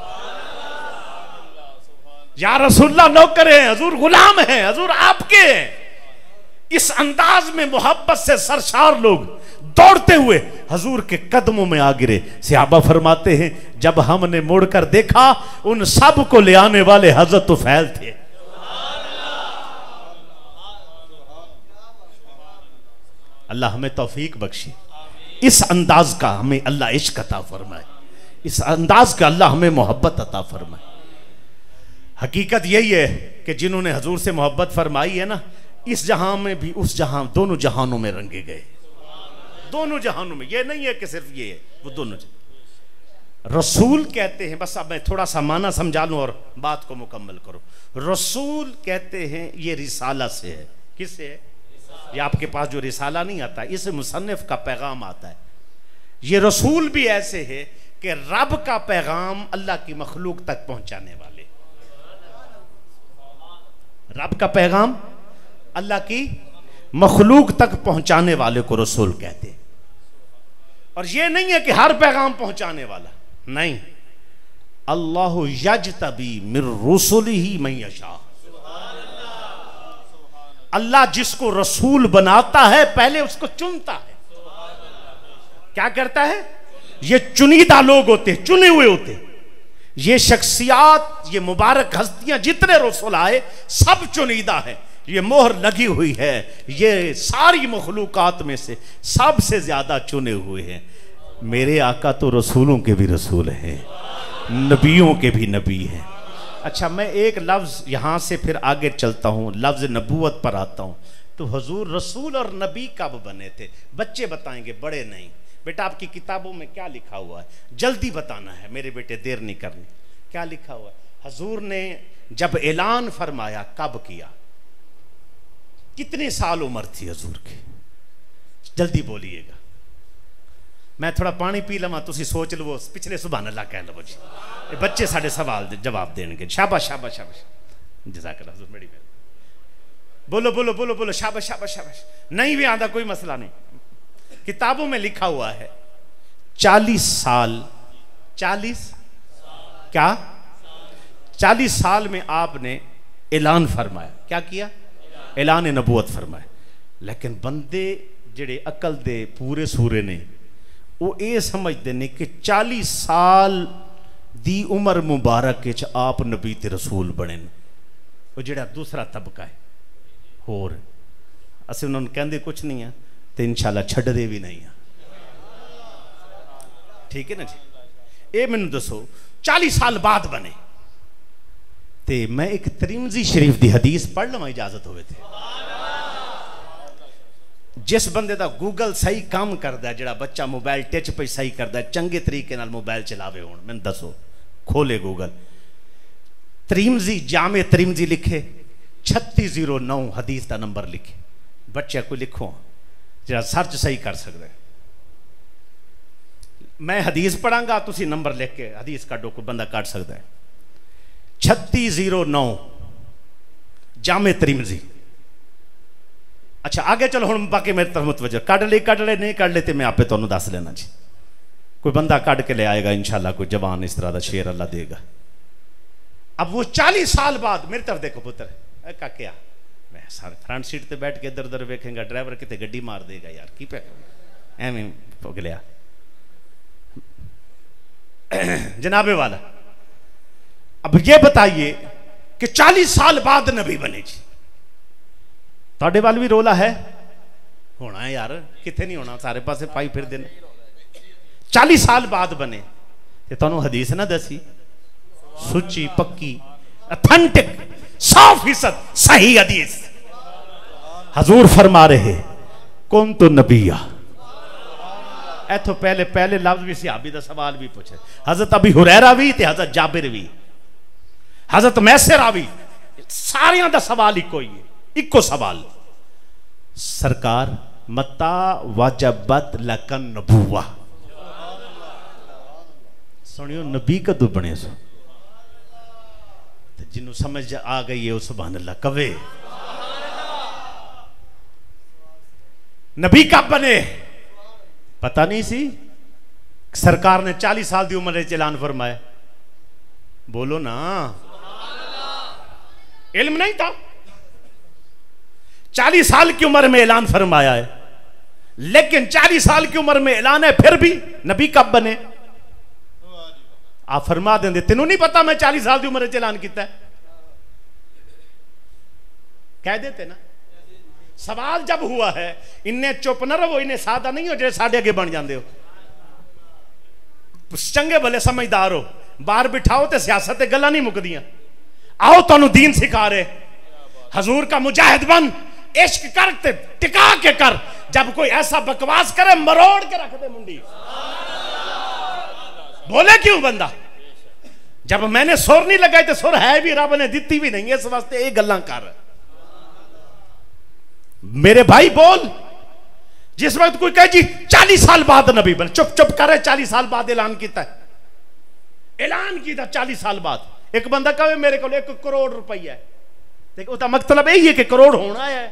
या रसूलुल्लाह नौकर हैं, हजूर गुलाम हैं, हजूर आपके हैं। इस अंदाज में मोहब्बत से सरशार लोग दौड़ते हुए हजूर के कदमों में आ गिरे। सहाबा फरमाते हैं जब हमने मुड़कर देखा उन सब को ले आने वाले हजरत तुफैल थे। अल्लाह हमें तौफीक बख्शे, इस अंदाज का हमें अल्लाह इश्क अता फरमाए, इस अंदाज का अल्लाह हमें मोहब्बत अता फरमाए। हकीकत यही है कि जिन्होंने हजूर से मोहब्बत फरमाई है ना, इस जहां में भी उस जहां, दोनों जहानों में रंगे गए, दोनों जहानों में। ये नहीं है कि सिर्फ ये है, वो दोनों रसूल कहते हैं, बस अब मैं थोड़ा सा माना समझा लूं और बात को मुकम्मल करो। रसूल कहते हैं ये रिसाला से है। किससे है? ये आपके पास जो रिसाला नहीं आता, इस मुसन्निफ का पैगाम आता है। ये रसूल भी ऐसे है कि रब का पैगाम अल्लाह की मखलूक तक पहुंचाने वाले, रब का पैगाम अल्लाह की मखलूक तक पहुंचाने वाले को रसूल कहते हैं। और ये नहीं है कि हर पैगाम पहुंचाने वाला, नहीं, अल्लाह यजतबी मिर रुसुलिही मन यशा, अल्लाह जिसको रसूल बनाता है पहले उसको चुनता है। क्या करता है? ये चुनीदा लोग होते, चुने हुए होते, ये शख्सियात, ये मुबारक हस्तियां, जितने रसूल आए सब चुनीदा है, ये मोहर लगी हुई है, ये सारी मखलूकात में से सबसे ज्यादा चुने हुए हैं। मेरे आका तो रसूलों के भी रसूल हैं, नबियों के भी नबी हैं। अच्छा, मैं एक लफ्ज़ यहाँ से फिर आगे चलता हूँ, लफ्ज़ नबूवत पर आता हूँ। तो हुजूर रसूल और नबी कब बने थे? बच्चे बताएंगे, बड़े नहीं। बेटा आपकी किताबों में क्या लिखा हुआ है? जल्दी बताना है मेरे बेटे, देर नहीं करनी। क्या लिखा हुआ है? हुजूर ने जब ऐलान फरमाया कब किया? कितने साल उम्र थी हुजूर की? जल्दी बोलिएगा। मैं थोड़ा पानी पी लवा, तुसी सोच लो, पिछले सुभान अल्लाह कह लो जी। ये बच्चे साढ़े सवाल जवाब देंगे। शाबाश शाबाश शाबाश, जज़ाकल्लाह हुजूर, बड़ी मेहरबानी। बोलो बोलो बोलो बोलो, शाबाश शाबाश शाबाश। नहीं भी आंदा कोई मसला नहीं। किताबों में लिखा हुआ है 40 साल, 40 क्या 40 साल में आपने ऐलान फरमाया। क्या किया? ऐलान नबूवत फरमाया। लेकिन बंदे जिहड़े अकल दे पूरे सूरे ने वो ये समझते हैं कि 40 साल दी उम्र मुबारक च आप नबी ते रसूल बने। वो जिहड़ा दूसरा तबका है होर असीं उन्होंने कहते कुछ नहीं है तो इंशाल्लाह छड्डदे भी नहीं है। ठीक है ना जी। ये मैनूं दसो 40 साल बाद बने ते मैं एक तिरमिज़ी शरीफ की हदीस पढ़ लवां इजाजत होवे ते। जिस बंदे का गूगल सही काम करता है, जिहड़ा बच्चा मोबाइल टच पे सही करता है, चंगे तरीके नाल मोबाइल चलावे हुण, मैनूं दसो खोले गूगल तिरमिज़ी जामे तिरमिज़ी लिखे 3609 हदीस का नंबर लिखे, बच्चे कोई लिखो जिहड़ा सर्च सही कर सकता है। मैं हदीस पढ़ांगा तुसी नंबर लिख के हदीस काटो, कोई बंदा काट सकता है 3609 जामे तिरमिज़ी। अच्छा आगे चलो हम बाकी मेरे तरफ मुतवज्जो काट ले नहीं काट ले तो मैं आपे तुहानू दस लेना जी। कोई बंदा काट के ले आएगा इंशाल्लाह, कोई जवान इस तरह का शेर अल्लाह देगा। अब वो 40 साल बाद मेरी तरफ देखो पुत्र का क्या, मैं सारे फ्रंट सीट पे बैठ के इधर उधर वेखेंगा, ड्राइवर कितने गड्डी मार देगा यार की पे एवं पगलिया जनाबे वाला। अब ये बताइए कि 40 साल बाद नबी बने जी, ਤੁਹਾਡੇ वाल भी रोला है होना है यार, कितने नहीं होना, सारे पासे पाई फिर देने। 40 साल बाद बने ते तुहानू हदीस ना दसी सुची पक्की ऑथेंटिक 100% सही हदीस। हजूर फरमा रहे कौन तो नबिया, इथों पहले पहले लफ्ज भी सहाबी का सवाल भी पूछे, हजरत अबी हुरैरा भी ते हजरत जाबिर भी, हजरत मैसरा भी, सारियां दा सवाल इको ही है, इको सवाल सरकार मता वाजबत लकन नबुवा। सुनियो नबी कदों बने सो, जिन्हों समझ आ गई है उस सुभान अल्लाह कवे। नबी कब बने पता नहीं सी, सरकार ने 40 साल की उम्र ऐलान फरमाया, बोलो ना, इल्म नहीं था, 40 साल की उम्र में ऐलान फरमाया है, लेकिन 40 साल की उम्र में ऐलान है फिर भी नबी कब बने आप फरमा देंगे तेनों नहीं पता मैं 40 साल की उम्र में ऐलान किया है, कह देते ना। सवाल जब हुआ है इन्हें चुप न रहो, इन्हें सादा नहीं हो जो साढ़े अगे बन जाते हो, चंगे भले समझदार हो, बाहर बिठाओ तो सियासत गल्लां नहीं मुकदियां, आओ तुहानू दीन सिखा रहे, हजूर का मुजाहिद बन, इश्क करते टिका के कर, जब कोई ऐसा बकवास करे मरोड़ के रख दे मुंडी। बोले क्यों बंदा, जब मैंने सुर नहीं लगाई तो सुर है भी रब ने दिती भी नहीं, इस वास्ते ये गल्लां कर। मेरे भाई बोल, जिस वक्त कोई कहे जी 40 साल बाद नबी बने, चुप चुप करे, 40 साल बाद ऐलान किया, ऐलान किया 40 साल बाद। एक बंदा कहे मेरे को 1 करोड़ रुपया है, उसका मतलब यही है कि करोड़ होना है,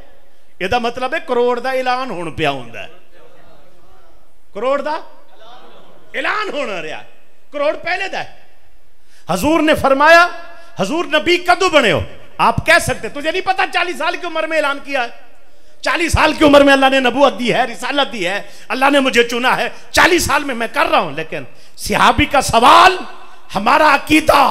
यदा मतलब है करोड़ का ऐलान होने पिया होंदा है, करोड़ का ऐलान होना रहा, करोड़ पहले दा है। हजूर ने फरमाया, हजूर नबी कदों बने हो, आप कह सकते तुझे नहीं पता 40 साल की उम्र में ऐलान किया है, 40 साल की उम्र में अल्लाह ने नबूवत दी है, रिसालत दी है, अल्लाह ने मुझे चुना है, 40 साल में मैं कर रहा हूं। लेकिन सहाबी का सवाल, हमारा अकीदा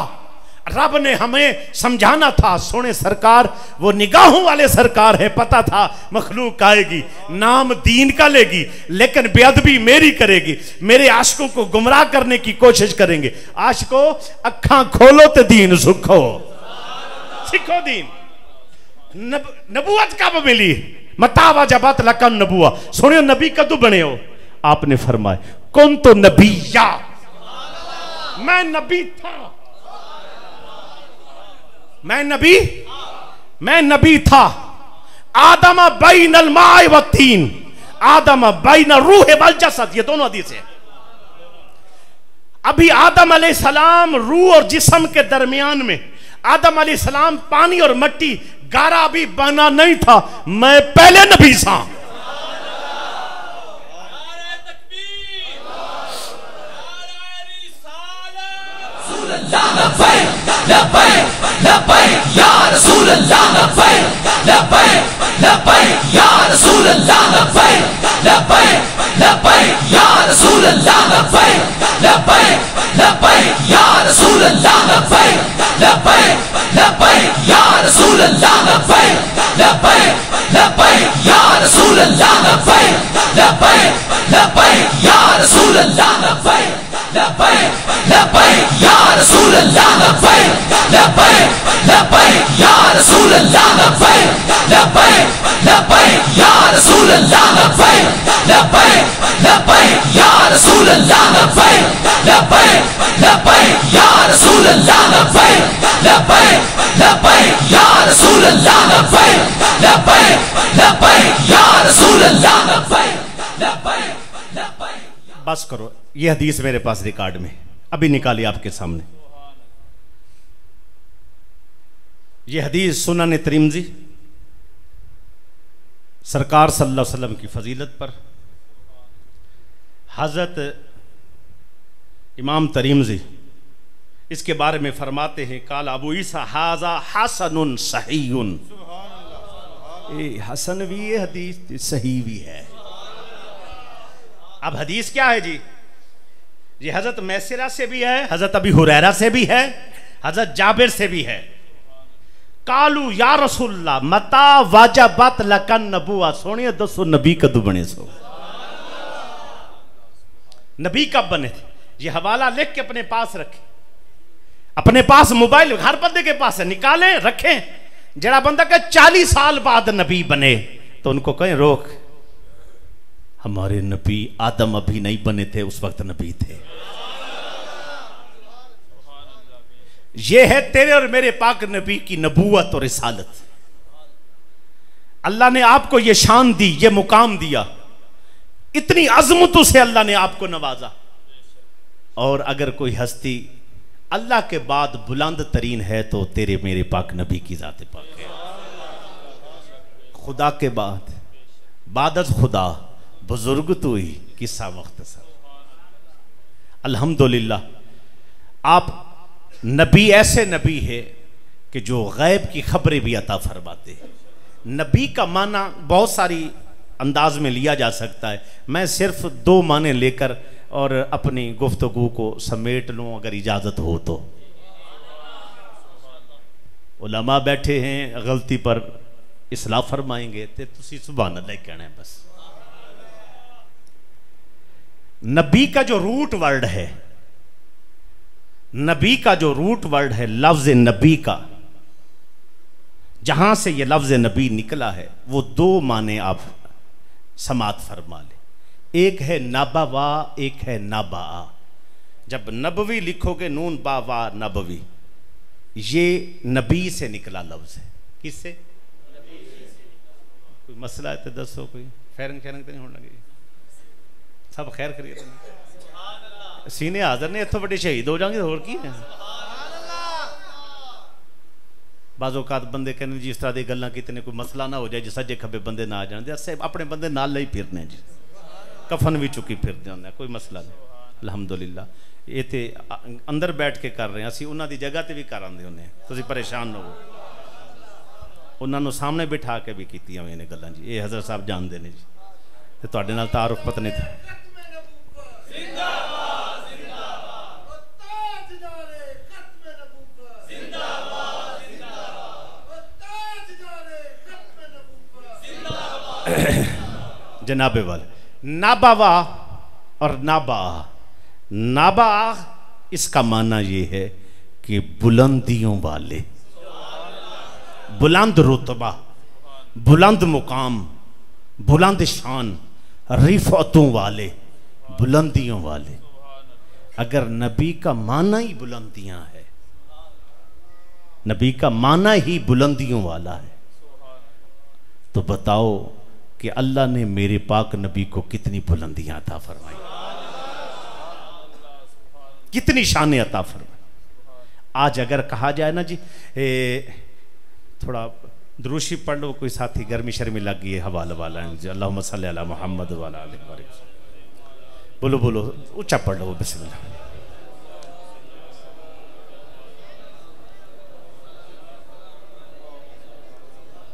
रब ने हमें समझाना था, सोने सरकार वो निगाहों वाले सरकार है, पता था मखलूक आएगी, नाम दीन का लेगी, लेकिन बेअदबी मेरी करेगी, मेरे आशिकों को गुमराह करने की कोशिश करेंगे। आशिकों अखा खोलो तो दीन सुखो, सीखो दीन। नबूवत कब मिली, मता वजबत लकन नबुआ। सुनियो नबी कदों बने हो, आपने फरमाया कौन तो नबिया, मैं नबी था, मैं नबी था। आदम बैनल माए व तीन, आदम बैन रूह वल जसद, ये दोनों हदीस है। अभी आदम अलैहिस्सलाम रूह और जिस्म के दरमियान में, आदम अलैहिस्सलाम पानी और मट्टी गारा भी बना नहीं था, मैं पहले नबी सा। अल्लाह लब्बैक लब्बैक लब्बैक या रसूल अल्लाह लब्बैक लब्बैक लब्बैक या रसूल अल्लाह लब्बैक लब्बैक लब्बैक या रसूल अल्लाह लब्बैक लब्बैक लब्बैक या रसूल अल्लाह लब्बैक लब्बैक लब्बैक। बस करो, ये हदीस मेरे पास रिकॉर्ड में अभी निकाली आपके सामने। ये हदीस सुनन तिरमिज़ी सरकार सल्लल्लाहु अलैहि वसल्लम की फजीलत पर हज़रत इमाम तिरमिज़ी इसके बारे में फरमाते हैं, काल अबू ईसा हाजा हसनुन सहीयुन। ये हसन भी है हदीस, सही भी है। अब हदीस क्या है जी? ये हजरत मैसरा से भी है, हजरत अबी हुरैरा से भी है, हजरत जाबिर से भी है। कालू या रसूलल्लाह मता वाजबत लकन नबुआ। सोनिए दसो नबी कदू बने सो? नबी कब बने थे? ये हवाला लिख के अपने पास रखे, अपने पास मोबाइल हर बंदे के पास है, निकालें रखें। जरा बंदा कहे 40 साल बाद नबी बने तो उनको कहें रोक, हमारे नबी आदम अभी नहीं बने थे, उस वक्त नबी थे। ये है तेरे और मेरे पाक नबी की नबूवत और रिसालत। अल्लाह ने आपको ये शान दी, ये मुकाम दिया, इतनी अजमतों से अल्लाह ने आपको नवाजा। और अगर कोई हस्ती अल्लाह के बाद बुलंद तरीन है तो तेरे मेरे पाक नबी की जात पाक है। खुदा के बाद बादत खुदा बुजुर्ग तो ही किस्सा मुख्तसर। अल्हम्दुलिल्लाह आप नबी ऐसे नबी है कि जो गैब की खबरें भी अता फरमाते हैं। नबी का माना बहुत सारी अंदाज में लिया जा सकता है, मैं सिर्फ 2 माने लेकर और अपनी गुफ्तगू को समेट लूं अगर इजाज़त हो तो। उलमा बैठे हैं, गलती पर इस्लाह फरमाएंगे तो तुसी सुभान अल्लाह कहना है बस। नबी का जो रूट वर्ड है, नबी का जो रूट वर्ड है लफ्ज नबी का, जहां से यह लफ्ज नबी निकला है वो 2 माने आप समात फरमा ले। एक है नबवा, एक है नबा। जब नबवी लिखोगे नून बा वा नबवी, ये नबी से निकला लफ्ज है। किससे? कोई मसला है तो दसो, कोई खैरन खैरन तो नहीं होने लगी, सब खैर करिए। सीने हाजर ने इतों बड़े शहीद हो जाएंगे और की है। बाज़-औक़ात बंदे कहने जी इस तरह की गल्लां कितने कोई मसला ना हो जाए जो सज्जे खब्बे बंदे ना आ जाने, असें अपने बंदे नाल ही फिरने जी, कफन भी चुकी फिर जाते, कोई मसला नहीं। अल्हम्दुलिल्लाह ये तो अंदर बैठ के कर रहे हैं, असीं उन्हां दी जगह ते भी कर आंदे हुंदे हैं, तुसीं परेशान ना हो। उन्हां नूं सामने बिठा के भी कीतियां होईयां ने गल्लां जी, ये हज़रत साहब जानते हैं जी, ते तुहाडे नाल तारुफ पता नहीं था। जनाबे वाले नाबावा और नाबा, नाबा इसका माना ये है कि बुलंदियों वाले, बुलंद रुतबा, बुलंद मुकाम, बुलंद शान, रिफतों वाले, बुलंदियों वाले। अगर नबी का माना ही बुलंदियां है, नबी का माना ही बुलंदियों वाला है, तो बताओ कि अल्लाह ने मेरे पाक नबी को कितनी बुलंदियां अता फरमाई, कितनी शान अता फरमाई। आज अगर कहा जाए ना जी थोड़ा दुरूशी पढ़ लो, कोई साथी गर्मी शर्मी लग गई है, हवाला वाला अल्लाहुम्मा सल्ली अला मुहम्मद वाला आले बारिक, बोलो बोलो ऊंचा पढ़ लो बिस्मिल्लाह।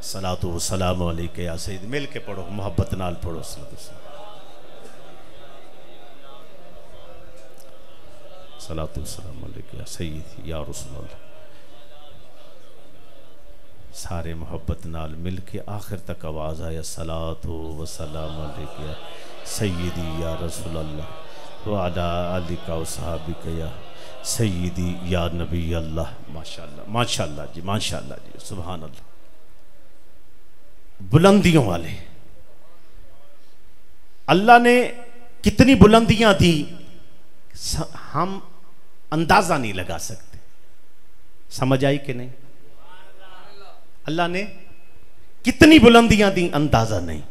सलातु व सलाम अलैका या सय्यद, मिल के पढ़ो, मोहब्बत नाल पढ़ो। सलातु व सलाम अलैका या सय्यद या रसूलल्लाह। सारे मोहब्बत नाल मिल के आखिर तक आवाज़ आया, सलातु व सलाम अलैका या सय्यदी या रसूलल्लाह व अला आलिका व सहाबिका या सय्यदी या नबी अल्लाह। माशाअल्लाह माशाअल्लाह जी, माशाअल्लाह जी, सुभान अल्लाह। बुलंदियों वाले, अल्लाह ने कितनी बुलंदियां दी हम अंदाजा नहीं लगा सकते। समझ आई कि नहीं? अल्लाह ने कितनी बुलंदियां दी अंदाजा नहीं,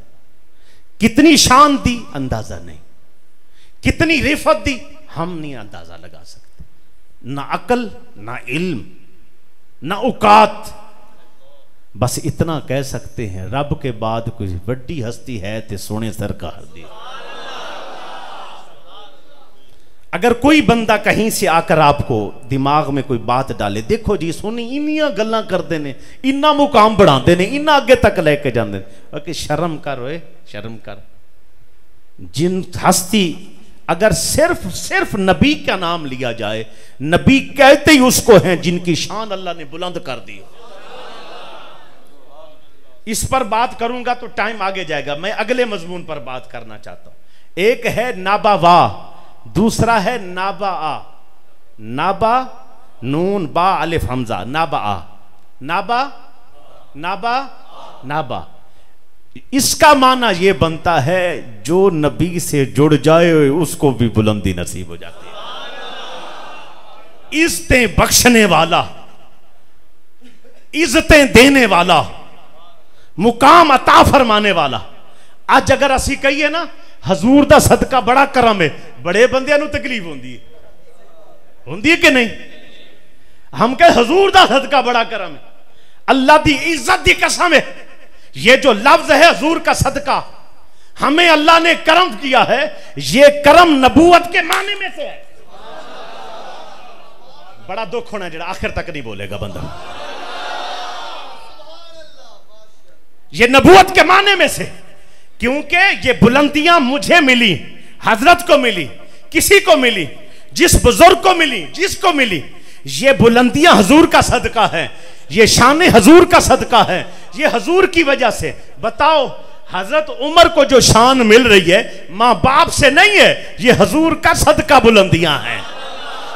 कितनी शान दी अंदाजा नहीं, कितनी रिफत दी हम नहीं अंदाजा लगा सकते। ना अकल, ना इल्म, ना औकात, बस इतना कह सकते हैं रब के बाद कोई बड़ी हस्ती है तो सोने सरकार दी। अगर कोई बंदा कहीं से आकर आपको दिमाग में कोई बात डाले, देखो जी सोनी इन्नियां गल्लां करते ने, इन्ना मुकाम बढ़ाते ने, इन्ना अगे तक लेके जाते हैं, कि शर्म कर ओए, शर्म कर। जिन हस्ती अगर सिर्फ नबी का नाम लिया जाए, नबी कहते ही उसको हैं जिनकी शान अल्लाह ने बुलंद कर दी। इस पर बात करूंगा तो टाइम आगे जाएगा, मैं अगले मजमून पर बात करना चाहता हूं। एक है नाबा वाह, दूसरा है नाबा आ। नाबा नून बा अलिफ हमजा, नाबा आ, नाबा नाबा नाबा। इसका माना यह बनता है जो नबी से जुड़ जाए उसको भी बुलंदी नसीब हो जाती है। इज्जतें बख्शने वाला, इज्जतें देने वाला, मुकाम अता फरमाने वाला। आज अगर असी कहिए ना हजूर दा सदका बड़ा करम है, बड़े बंदियां नूं तकलीफ होंदी है कि नहीं? हम कहे हजूर दा सदका बड़ा करम है, अल्लाह दी इज्जत दी कसम है, ये जो लफ्ज है हजूर का सदका, हमें अल्लाह ने करम किया है, ये करम नबूवत के माने में से है। बड़ा दुख होना जरा आखिर तक नहीं बोलेगा बंदा। ये नबूवत के माने में से, क्योंकि ये बुलंदियां मुझे मिली, हजरत को मिली, किसी को मिली, जिस बुजुर्ग को मिली, जिसको मिली, ये बुलंदियां हजूर का सदका है, ये शान हजूर का सदका है, ये हजूर की वजह से। बताओ हजरत उमर को जो शान मिल रही है मां बाप से नहीं है, ये हजूर का सदका बुलंदियां हैं।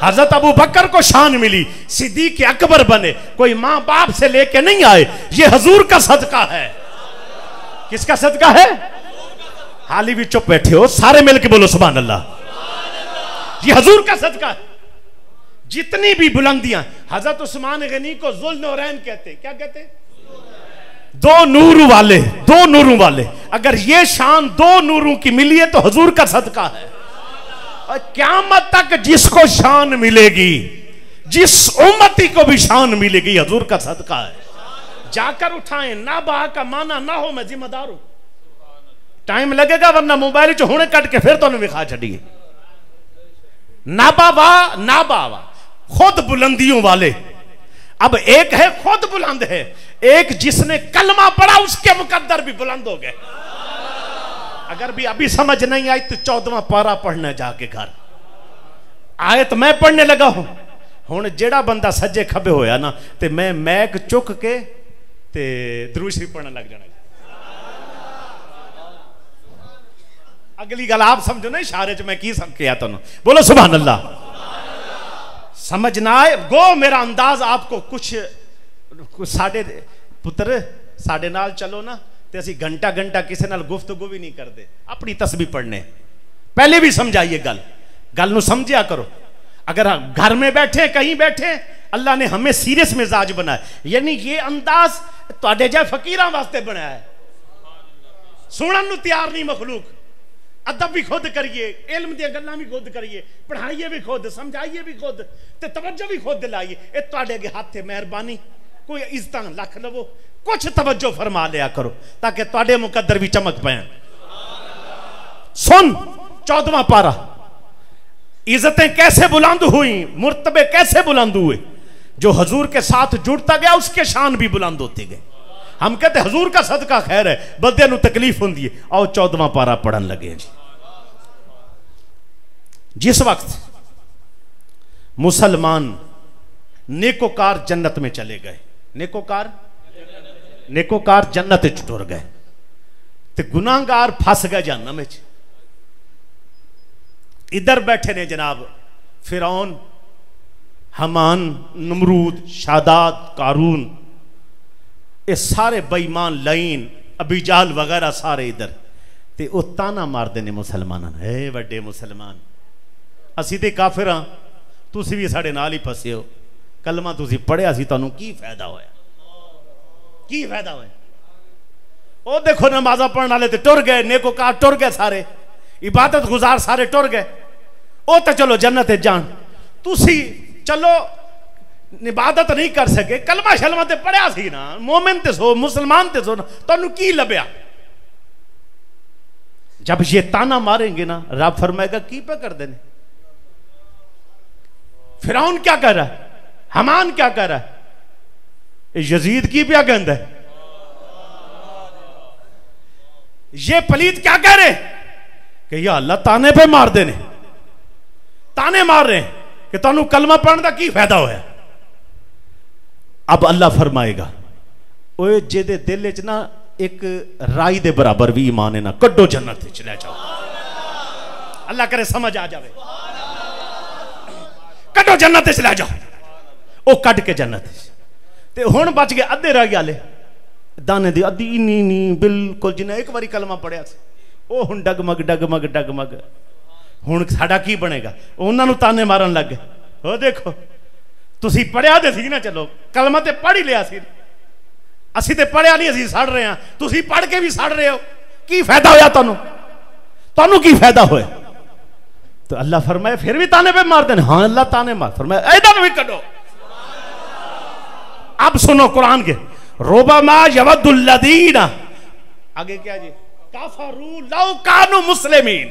हजरत अबू बकर को शान मिली, सिद्दीक अकबर बने, कोई मां बाप से लेके नहीं आए, ये हजूर का सदका है। किसका सदका है? हाली भी चुप बैठे हो, सारे मिलके बोलो सुभान अल्लाह। ये हजूर का सदका है। जितनी भी बुलंदियां, हजरत उस्मान गनी को जुल नौरैन कहते, क्या कहते? दो नूरों वाले, दो नूरों वाले। अगर ये शान दो नूरों की मिली है तो हजूर का सदका है। और क़यामत तक जिसको शान मिलेगी, जिस उम्मती को भी शान मिलेगी, हजूर का सदका है। जाकर उठाएं, ना बा का माना ना हो, मैं जिम्मेदार हूं। टाइम लगेगा वरना मोबाइल च हुणे कट के फिर तो विखा छड़िए। नाबा वाह, नाबा वाह, खुद बुलंदियों वाले। अब एक है खुद बुलंद है, एक जिसने कलमा पढ़ा उसके मुकद्दर भी बुलंद हो गए। अगर भी अभी समझ नहीं आई तो 14वां पारा पढ़ना जाके घर। आयत मैं पढ़ने लगा हूं, हुण जेड़ा बंदा सज्जे खबे होया ना ते मैं मैक चुक के ते दुरूद शरीफ पढ़ने लग जाना। अगली गल आप समझो ना, इशारे च मैं की समझ के आता। बोलो सुभान अल्लाह। समझ ना आए गो मेरा अंदाज आपको कुछ साडे पुत्र साडे नाल चलो ना ते असी घंटा घंटा किसी नाल गुफ्तगू भी नहीं करते, अपनी तस्बीह पढ़ने। पहले भी समझाइए गल नू समझिया करो। अगर घर में बैठे कहीं बैठे, अल्लाह ने हमें सीरियस मिजाज बनाया, यानी ये अंदाज तुहाडे जै फकीरां वास्ते बनाया है। सुनन नू तैयार नहीं मखलूक। अदब भी खुद करिए, इल्म दी गल्लां भी खुद करिए, पढ़ाइए भी खुद, समझाइए भी खुद, ते तवज्जो भी खुद दिलाइए। ये तुहाडे अगे हाथ है मेहरबानी। कोई इज्जत लख लवो, कुछ तवज्जो फरमा लिया करो ताकि तुहाडे मुकद्दर भी चमक पैन। सुन 14वां पारा, इज्जतें कैसे बुलंद हुई, मुर्तबे कैसे बुलंद हुए। जो हजूर के साथ जुड़ता गया उसके शान भी बुलंद होते गए। हम कहते हजूर का सदका खैर है, बंदे नूं तकलीफ होंदी है। आओ 14वां पारा पढ़न लगे जी। जिस वक्त मुसलमान नेकोकार जन्नत में चले गए, नेकोकार जन्नत च टुर गए, ते गुनाहगार फस गए जहन्नम में। इधर बैठे ने जनाब फिरौन, हमान, नमरूद, शादाद, कारून, ये सारे बेईमान, लईन, अबीजाल वगैरह सारे इधर। ते वो ताना मारते ने मुसलमानों ने, हे वड्डे मुसलमान असी ते काफिर हाँ, तुसी भी साढ़े नाल ही फसे हो, कलमा तुसी पढ़िया सी, तुहानू की फायदा होया, की फायदा होया? ओ देखो नमाजा पढ़ने वाले तो टुर गए, नेकोकार टुर गए, सारे इबादत गुजार सारे टुर गए, ओ तो चलो जन्नत जान, तुसी चलो इबादत नहीं कर सके, कलमा शलमा ते पढ़िया सी ना, मोमिन ते सो, मुसलमान ते सो ना, तुहानू की लभ्या? जब ये ताना मारेंगे ना, रब फरमाएगा की पे कर देने। फिरौन क्या कर रहा है, हमान क्या कर रहा है, यजीद की क्या गंद है, ये पलीत क्या कह रहे कि या अल्लाह ताने पे मार देने, ताने मार रहे हैं कि तुहानू कलमा पढ़ने का की फायदा होया। अब अल्लाह फरमाएगा ओए जेदे दिल च ना एक राई दे बराबर भी ईमान है ना, कड्डो जन्नत च ले जाओ, अल्लाह करे समझ आ जाए, कड्डो जन्नत च ले जाओ, ओ कट के जन्नत ते हुण बच गए अद्धे रह गए, दाने दी अद्धी इन्नी नहीं बिल्कुल, जिन्हें एक बारी कलमा पढ़िया ओ हुण डगमग डगमग डगमग, हुण साडा की बनेगा? उन्होंने ताने मारन लग गए, ओ देखो तुसी पढ़िया ते सी ना, चलो कलमा ते पढ़ ही लिया सी, असी ते पढ़िया नहीं, असी सड़ रहे हैं, तुसी पढ़ के भी सड़ रहे हो, की फायदा होया तुहानू, तुहानू की फायदा होया? तो अल्लाह फरमाए फिर भी ताने पे मार देने, हाँ अल्लाह ताने मार, फरमाया इधर भी करो। अब सुनो कुरान के, रोबमा यवद्दुल्लदीना, आगे क्या जी, काफरू लौ कानू मुस्लिमीन,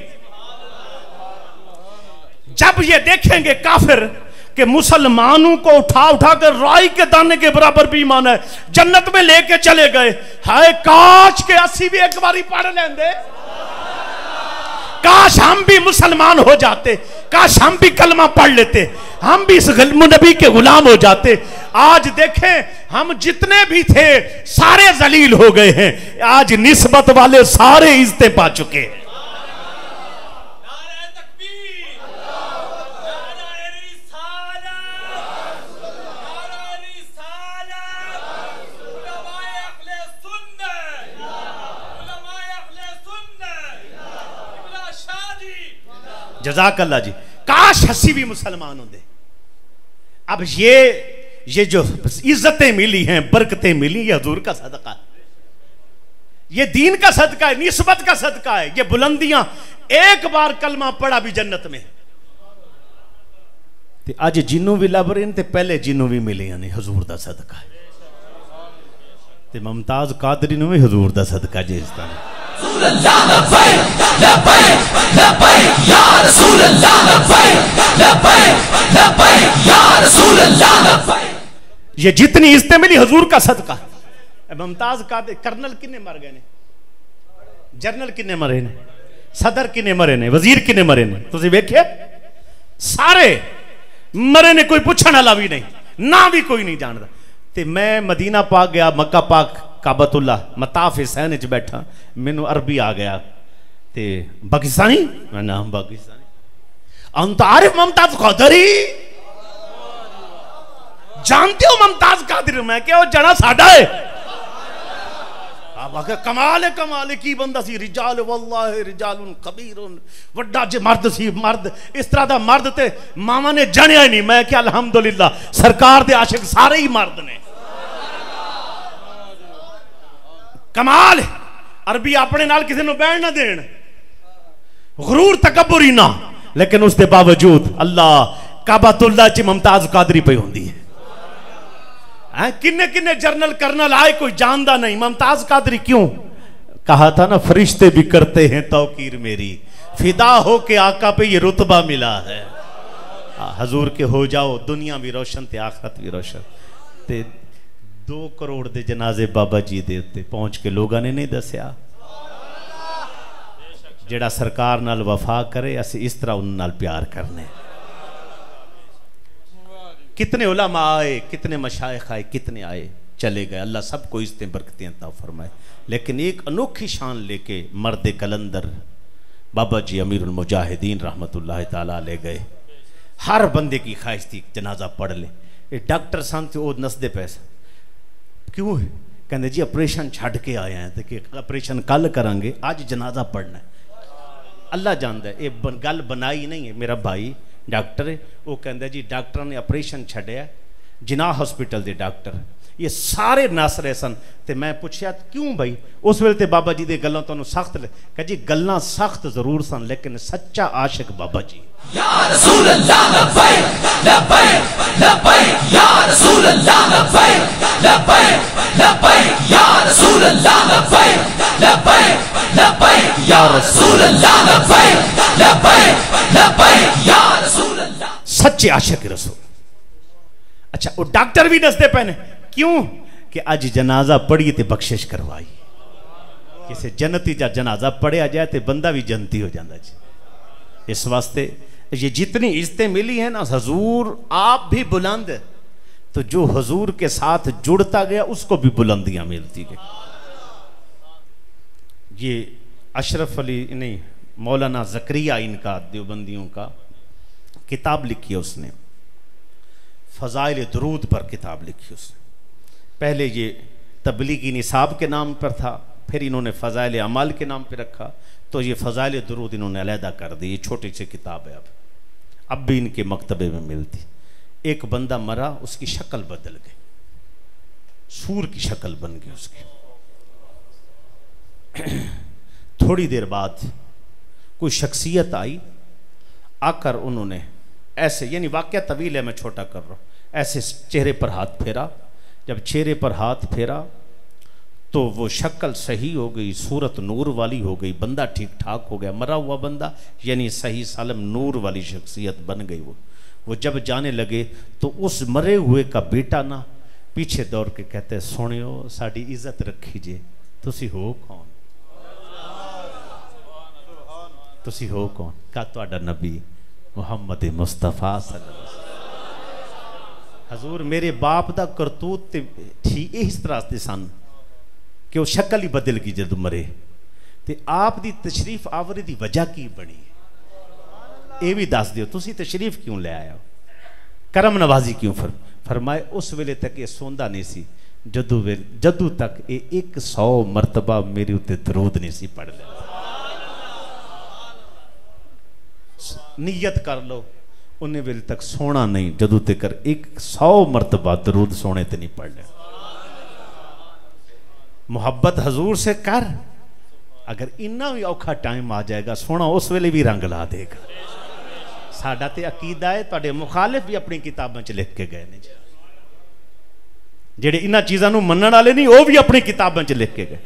जब ये देखेंगे काफिर कि मुसलमानों को उठा उठा कर राई के दाने के बराबर भी ईमान है, जन्नत में लेके चले गए, हाय काश के असी भी एक बारी पढ़ लेंदे, काश हम भी मुसलमान हो जाते, काश हम भी कलमा पढ़ लेते, हम भी इस नबी के गुलाम हो जाते। आज देखें हम जितने भी थे सारे जलील हो गए हैं, आज निस्बत वाले सारे इज्जतें पा चुके हैं। जज़ाकल्लाह जी, काश हसी भी मुसलमान होंगे। अब ये जो इज्जतें मिली हैं, बरकतें मिली, ये हुजूर का सदका है, ये दीन का सदका है, निस्बत का सदका है, ये बुलंदियां, एक बार कलमा पढ़ा भी जन्नत में। ते आज जिन्नू भी लभ रहे हैं, पहले जिन्नू भी मिले ने, हुजूर का सदका है। ते मुमताज कादरी नूं भी हुजूर का सदका जी इस तरह। ये जितनी इज्जतें मिली हुजूर का सदका। मुमताज कादरी, कर्नल किन्ने मर गए ने, जनरल किन्ने मरे ने, सदर किन्ने मरे ने, वजीर किन्ने मरे ने, तुसीं वेखिया? सारे मरे ने, कोई पूछने वाला भी नहीं, ना भी कोई नहीं जानता। ते मैं मदीना पाक गया, मक्का पाक, काबतुल्ला, मताफ हुसैन च बैठा, मैनू अरबी आ गया, ते पाकिस्तानी, मैं नाम पाकिस्तानी, अंत आरिफ मुमताज कादरी, जानते हो मुमताज कादरी? मैं क्या जना साडा है, कमाल है, कमाल है, की बंदा सी, रिजाल वल्लाहि रिजालुन कबीरुन, वड्डा जे मर्द सी, मर्द इस तरह दा मर्द ते मामा ने जणिया ही नहीं। मैं क्या अल्हम्दुलिल्लाह, सरकार दे आशिक सारे ही मर्द ने, कमाल है। अरबी अपने नाल किसी को बैठ ना देन, गुरूर तकब्बुर ही ना, लेकिन उसके बावजूद अल्लाह काबतुल्लाह च मुमताज कादरी पे होंदी है। किन्ने किन्ने जर्नल कर्नल आए, कोई जानदा नहीं, मुमताज कादरी क्यों? कहा था ना, फरिश्ते भी करते हैं तौकीर मेरी, फिदा हो के आका पे ये रुतबा मिला है। हजूर के हो जाओ, दुनिया भी रोशन ते आखरत भी रोशन। ते 2 करोड़ दे जनाजे बाबा जी दे उत्ते पहुंच के लोगों ने नहीं दसिया, जेड़ा सरकार नाल वफा करे, असी इस तरह उन नाल प्यार करने। कितने उलमा आए, कितने मशाइख आए, कितने आए, चले गए, अल्लाह सबको इज्जतें बरकतें अता फरमाए। लेकिन एक अनोखी शान लेके मर्द कलंदर बाबा जी अमीरुल मुजाहिदीन रहमतुल्लाह ताला अलैह गए। हर बंदे की ख्वाहिश थी जनाजा पढ़ ले। ये डॉक्टर सन थे, वो नसदे पैसा क्यों है, कहते जी ऑपरेशन छड़ के आए हैं तो कि ऑपरेशन कल करांगे, आज जनाजा पढ़ना है। अल्लाह जानता है, ये गल बनाई नहीं है। मेरा भाई डॉक्टर है, वो कहता जी डॉक्टर ने ऑपरेशन छड़िया, जिनाह हॉस्पिटल के डॉक्टर ये सारे नस रहे सन। तो मैं पूछया क्यों भाई? उस वेले बाबा जी दी गल्लां तुहानूं सख्त कह जी गल्लां सख्त जरूर सन, लेकिन सच्चा आशिक बाबा जी। या रसूल अल्लाह लब्बैक लब्बैक लब्बैक या रसूल अल्लाह लब्बैक लब्बैक लब्बैक या रसूल अल्लाह लब्बैक लब्बैक लब्बैक या रसूल अल्लाह लब्बैक लब्बैक लब्बैक या रसूल अल्लाह। सच्चे आशिक रसूल। अच्छा वो डॉक्टर भी दसते पे ने क्यों कि अज जनाजा पढ़ी तो बख्शिश करवाई, किसी जन्नती जा जनाजा पढ़िया जाए तो बंदा भी जन्नती हो जाता जी। इस वास्ते ये जितनी इज्जतें मिली हैं ना, हजूर आप भी बुलंद, तो जो हजूर के साथ जुड़ता गया उसको भी बुलंदियां मिलती गई। ये अशरफ अली नहीं, मौलाना ज़करिया इनका देवबंदियों का किताब लिखी है उसने, फ़ज़ाइल दुरूद पर किताब लिखी उसने। पहले ये तबलीगी निसाब के नाम पर था, फिर इन्होंने फ़ज़ाइल अमाल के नाम पर रखा, तो ये फ़ज़ाइल दुरूद इन्होंने अलहदा कर दी। ये छोटी सी किताब है, अब भी इनके मकतबे में मिलती। एक बंदा मरा, उसकी शक्ल बदल गई, सूर की शक्ल बन गई उसकी। थोड़ी देर बाद कोई शख्सियत आई, आकर उन्होंने ऐसे, यानी वाक़या तवील है मैं छोटा कर रहा हूँ, ऐसे चेहरे पर हाथ फेरा। जब चेहरे पर हाथ फेरा तो वो शक्ल सही हो गई, सूरत नूर वाली हो गई, बंदा ठीक ठाक हो गया, मरा हुआ बंदा यानी सही सालम नूर वाली शख्सियत बन गई। वो जब जाने लगे तो उस मरे हुए का बेटा ना पीछे दौड़ के कहते, सुनियो साड़ी इज्जत रखी जे, तुसी हो कौन? तुसी हो कौन? का तुहाडा नबी मुहम्मद मुस्तफा सल्लल्लाहु अलैहि वसल्लम। हजूर मेरे बाप दा करतूत ठीक इस तरह से सन कि वो शक्ल ही बदल गई जब मरे, तो आप दी तशरीफ आवरी दी वजह की बनी, ये भी दस दियो। तुसी तशरीफ क्यों ले आए हो, करम नवाजी क्यों? फरमाए उस वेले तक ये सोंदा नहीं सी, जदू तक ये 100 मरतबा मेरे उत्ते दरूद नहीं सी पढ़ लिया। नीयत कर लो, उन्हें वेले तक सोना नहीं जदू तक 100 मरतबा दरूद सोने ते नहीं पढ़ लिया। मुहब्बत हजूर से कर, अगर इन्ना भी औखा टाइम आ जाएगा, सोना उस वेले भी रंग ला देगा। साडा ते अकीदा है, तुहाडे मुखालिफ भी अपनी किताबों च लिख के गए ने, जेड़े इन्हां चीज़ां नूं मनण वाले नहीं, वो भी अपनी किताबों च लिख के गए।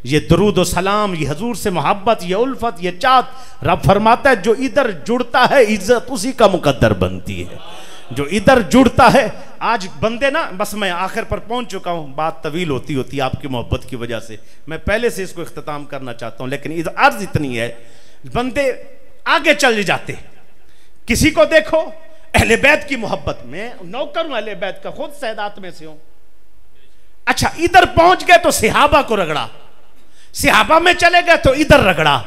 ये दरूद और सलाम, ये हजूर से मोहब्बत, ये उल्फत, ये चाहत, रब फरमाता है जो इधर जुड़ता है इज्जत उसी का मुकद्दर बनती है। जो इधर जुड़ता है, आज बंदे ना, बस मैं आखिर पर पहुंच चुका हूं, बात तवील होती होती आपकी मोहब्बत की वजह से, मैं पहले से इसको इख्तिताम करना चाहता हूं, लेकिन अर्ज इतनी है, बंदे आगे चल जाते। किसी को देखो अहले बैत की मोहब्बत में, नौकर हूं अहले बैत का, खुद सैदात में से हूं। अच्छा इधर पहुंच गए तो सिहाबा को रगड़ा, सिहाबा में चले गए तो इधर रगड़ा।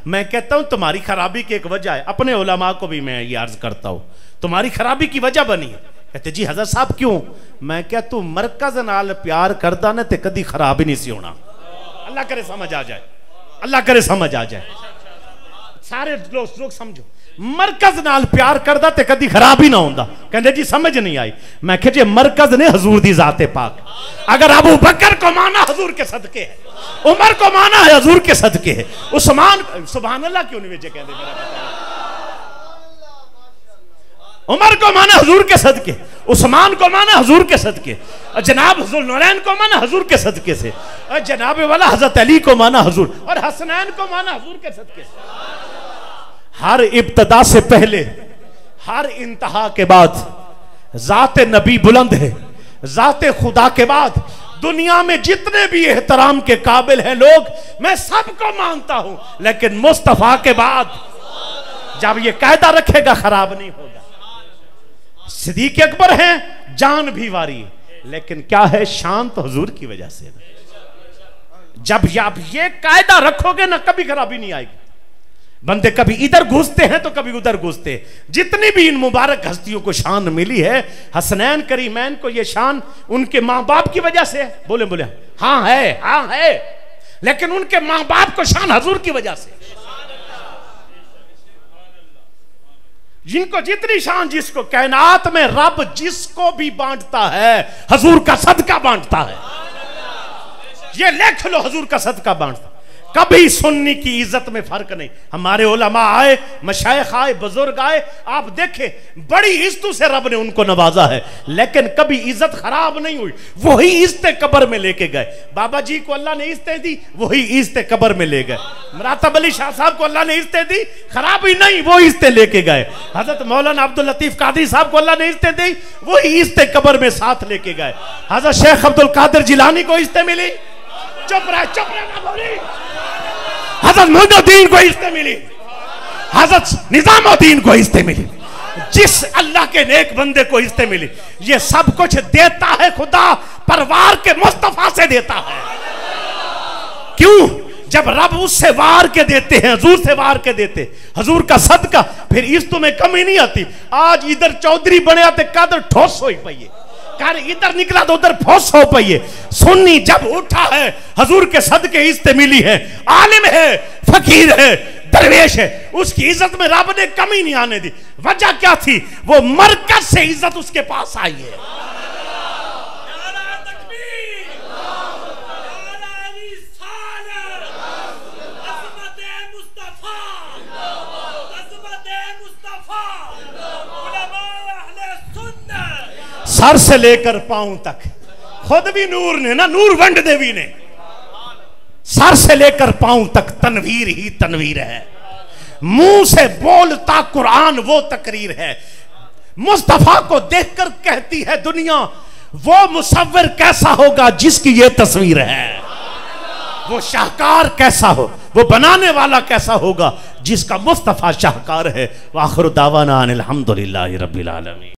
मैं कहता हूं तुम्हारी खराबी की एक वजह है, अपने उलमा को भी मैं ये अर्ज करता हूं, तुम्हारी खराबी की वजह बनी है। कहते जी हजरत साहब क्यों? मैं क्या तू मरकज नाल प्यार करदा ना ते कदी खराब ही नहीं सी होना। अल्लाह करे समझ आ जाए, अल्लाह करे समझ आ जाए, सारे लोग समझो, मरकज नाल प्यार करदा ते कदी खराब ही ना होंदा। कहते जी समझ नहीं आई। मैं कह जी मरकज ने हजूर दी जाते पाक, अगर अबू बकर को माना हजूर के सदके है, उमर को माना है हजूर के सदके है, उस्मान सुभान अल्लाह क्यों नहीं वेजे कहते, मेरा उमर को माना हजूर के सदके, उस्मान को माना हजूर के सदके, जनाब हुज़ुर नूरैन को माना हजूर के सदके से, और जनाब वाला हजरत अली को माना हजूर, और हसनैन को माना हजूर के सदके से। हर इब्तदा से पहले, हर इंतहा के बाद जाते नबी बुलंद है, जाते खुदा के बाद दुनिया में जितने भी एहतराम के काबिल हैं लोग, मैं सबको मानता हूं, लेकिन मुस्तफा के बाद जब ये कायदा रखेगा खराब नहीं होगा। सिद्दीक़ अकबर हैं, जान भी वारी, लेकिन क्या है, शान तो हुजूर की वजह से। जब आप ये कायदा रखोगे ना, कभी खराबी नहीं आएगी। बंदे कभी इधर घुसते हैं तो कभी उधर घुसते हैं। जितनी भी इन मुबारक हस्तियों को शान मिली है, हसनैन करीमैन को ये शान उनके माँ बाप की वजह से है। बोले बोले हाँ है, लेकिन उनके माँ बाप को शान हजूर की वजह से। जिनको जितनी शान, जिसको कायनात में रब जिसको भी बांटता है हजूर का सदका बांटता है। ये लिख लो, हजूर का सदका बांटता। कभी सुन्नी की इज्जत में फर्क नहीं। हमारे उलमा आए, मशाइख आए, बुजुर्ग आए, आप देखें बड़ी इज्जतों से रब ने उनको नवाजा है, लेकिन कभी इज्जत खराब नहीं हुई। वही इज्जतें कब्र में लेके गए। बाबा जी को अल्लाह ने इज्जतें दी, वही इज्जतें कब्र में ले गए। मरातब अली शाह साहब को अल्लाह ने इज्जतें दी, खराबी नहीं, वो इज्जतें लेके गए। हजरत मौलाना अब्दुल लतीफ कादरी साहब को अल्लाह ने इज्जतें दी, वही इज्जतें कब्र में साथ लेके गए। हजरत शेख अब्दुल कादिर जिलानी को इज्जतें मिली, चुप रहे ना बोली। हजरत मोइनुद्दीन को इज्जतें मिली, हजरत निजामुद्दीन को इज्जतें मिली। जिस अल्लाह के नेक बंदे को इज्जतें मिली, ये सब कुछ देता है खुदा, परवार के मुस्तफा से देता है। क्यों? जब रब उससे वार के देते हैं, हजूर से वार के देते, हजूर का सदका, फिर इज्जतों में कमी नहीं आती। आज इधर चौधरी बने तो कदर ठोस हो पाइए, इधर निकला तो उधर फोस हो पाइए। सुन्नी जब उठा है, हजूर के सदके इज्जत मिली है। आलिम है, फकीर है, दरवेश है, उसकी इज्जत में रब ने कमी नहीं आने दी। वजह क्या थी? वो मरकज से इज्जत उसके पास आई है। सर से लेकर पांव तक, खुद भी नूर ने ना, नूर वंड देवी ने, सर से लेकर पांव तक तनवीर ही तनवीर है। मुंह से बोलता कुरान वो तकरीर है। मुस्तफा को देखकर कहती है दुनिया, वो मुसव्विर कैसा होगा जिसकी ये तस्वीर है। वो शाहकार कैसा हो, वो बनाने वाला कैसा होगा जिसका मुस्तफा शाहकार है। वाखिर दावाना अनिल हम्दुलिल्लाहि रब्बिल आलमीन।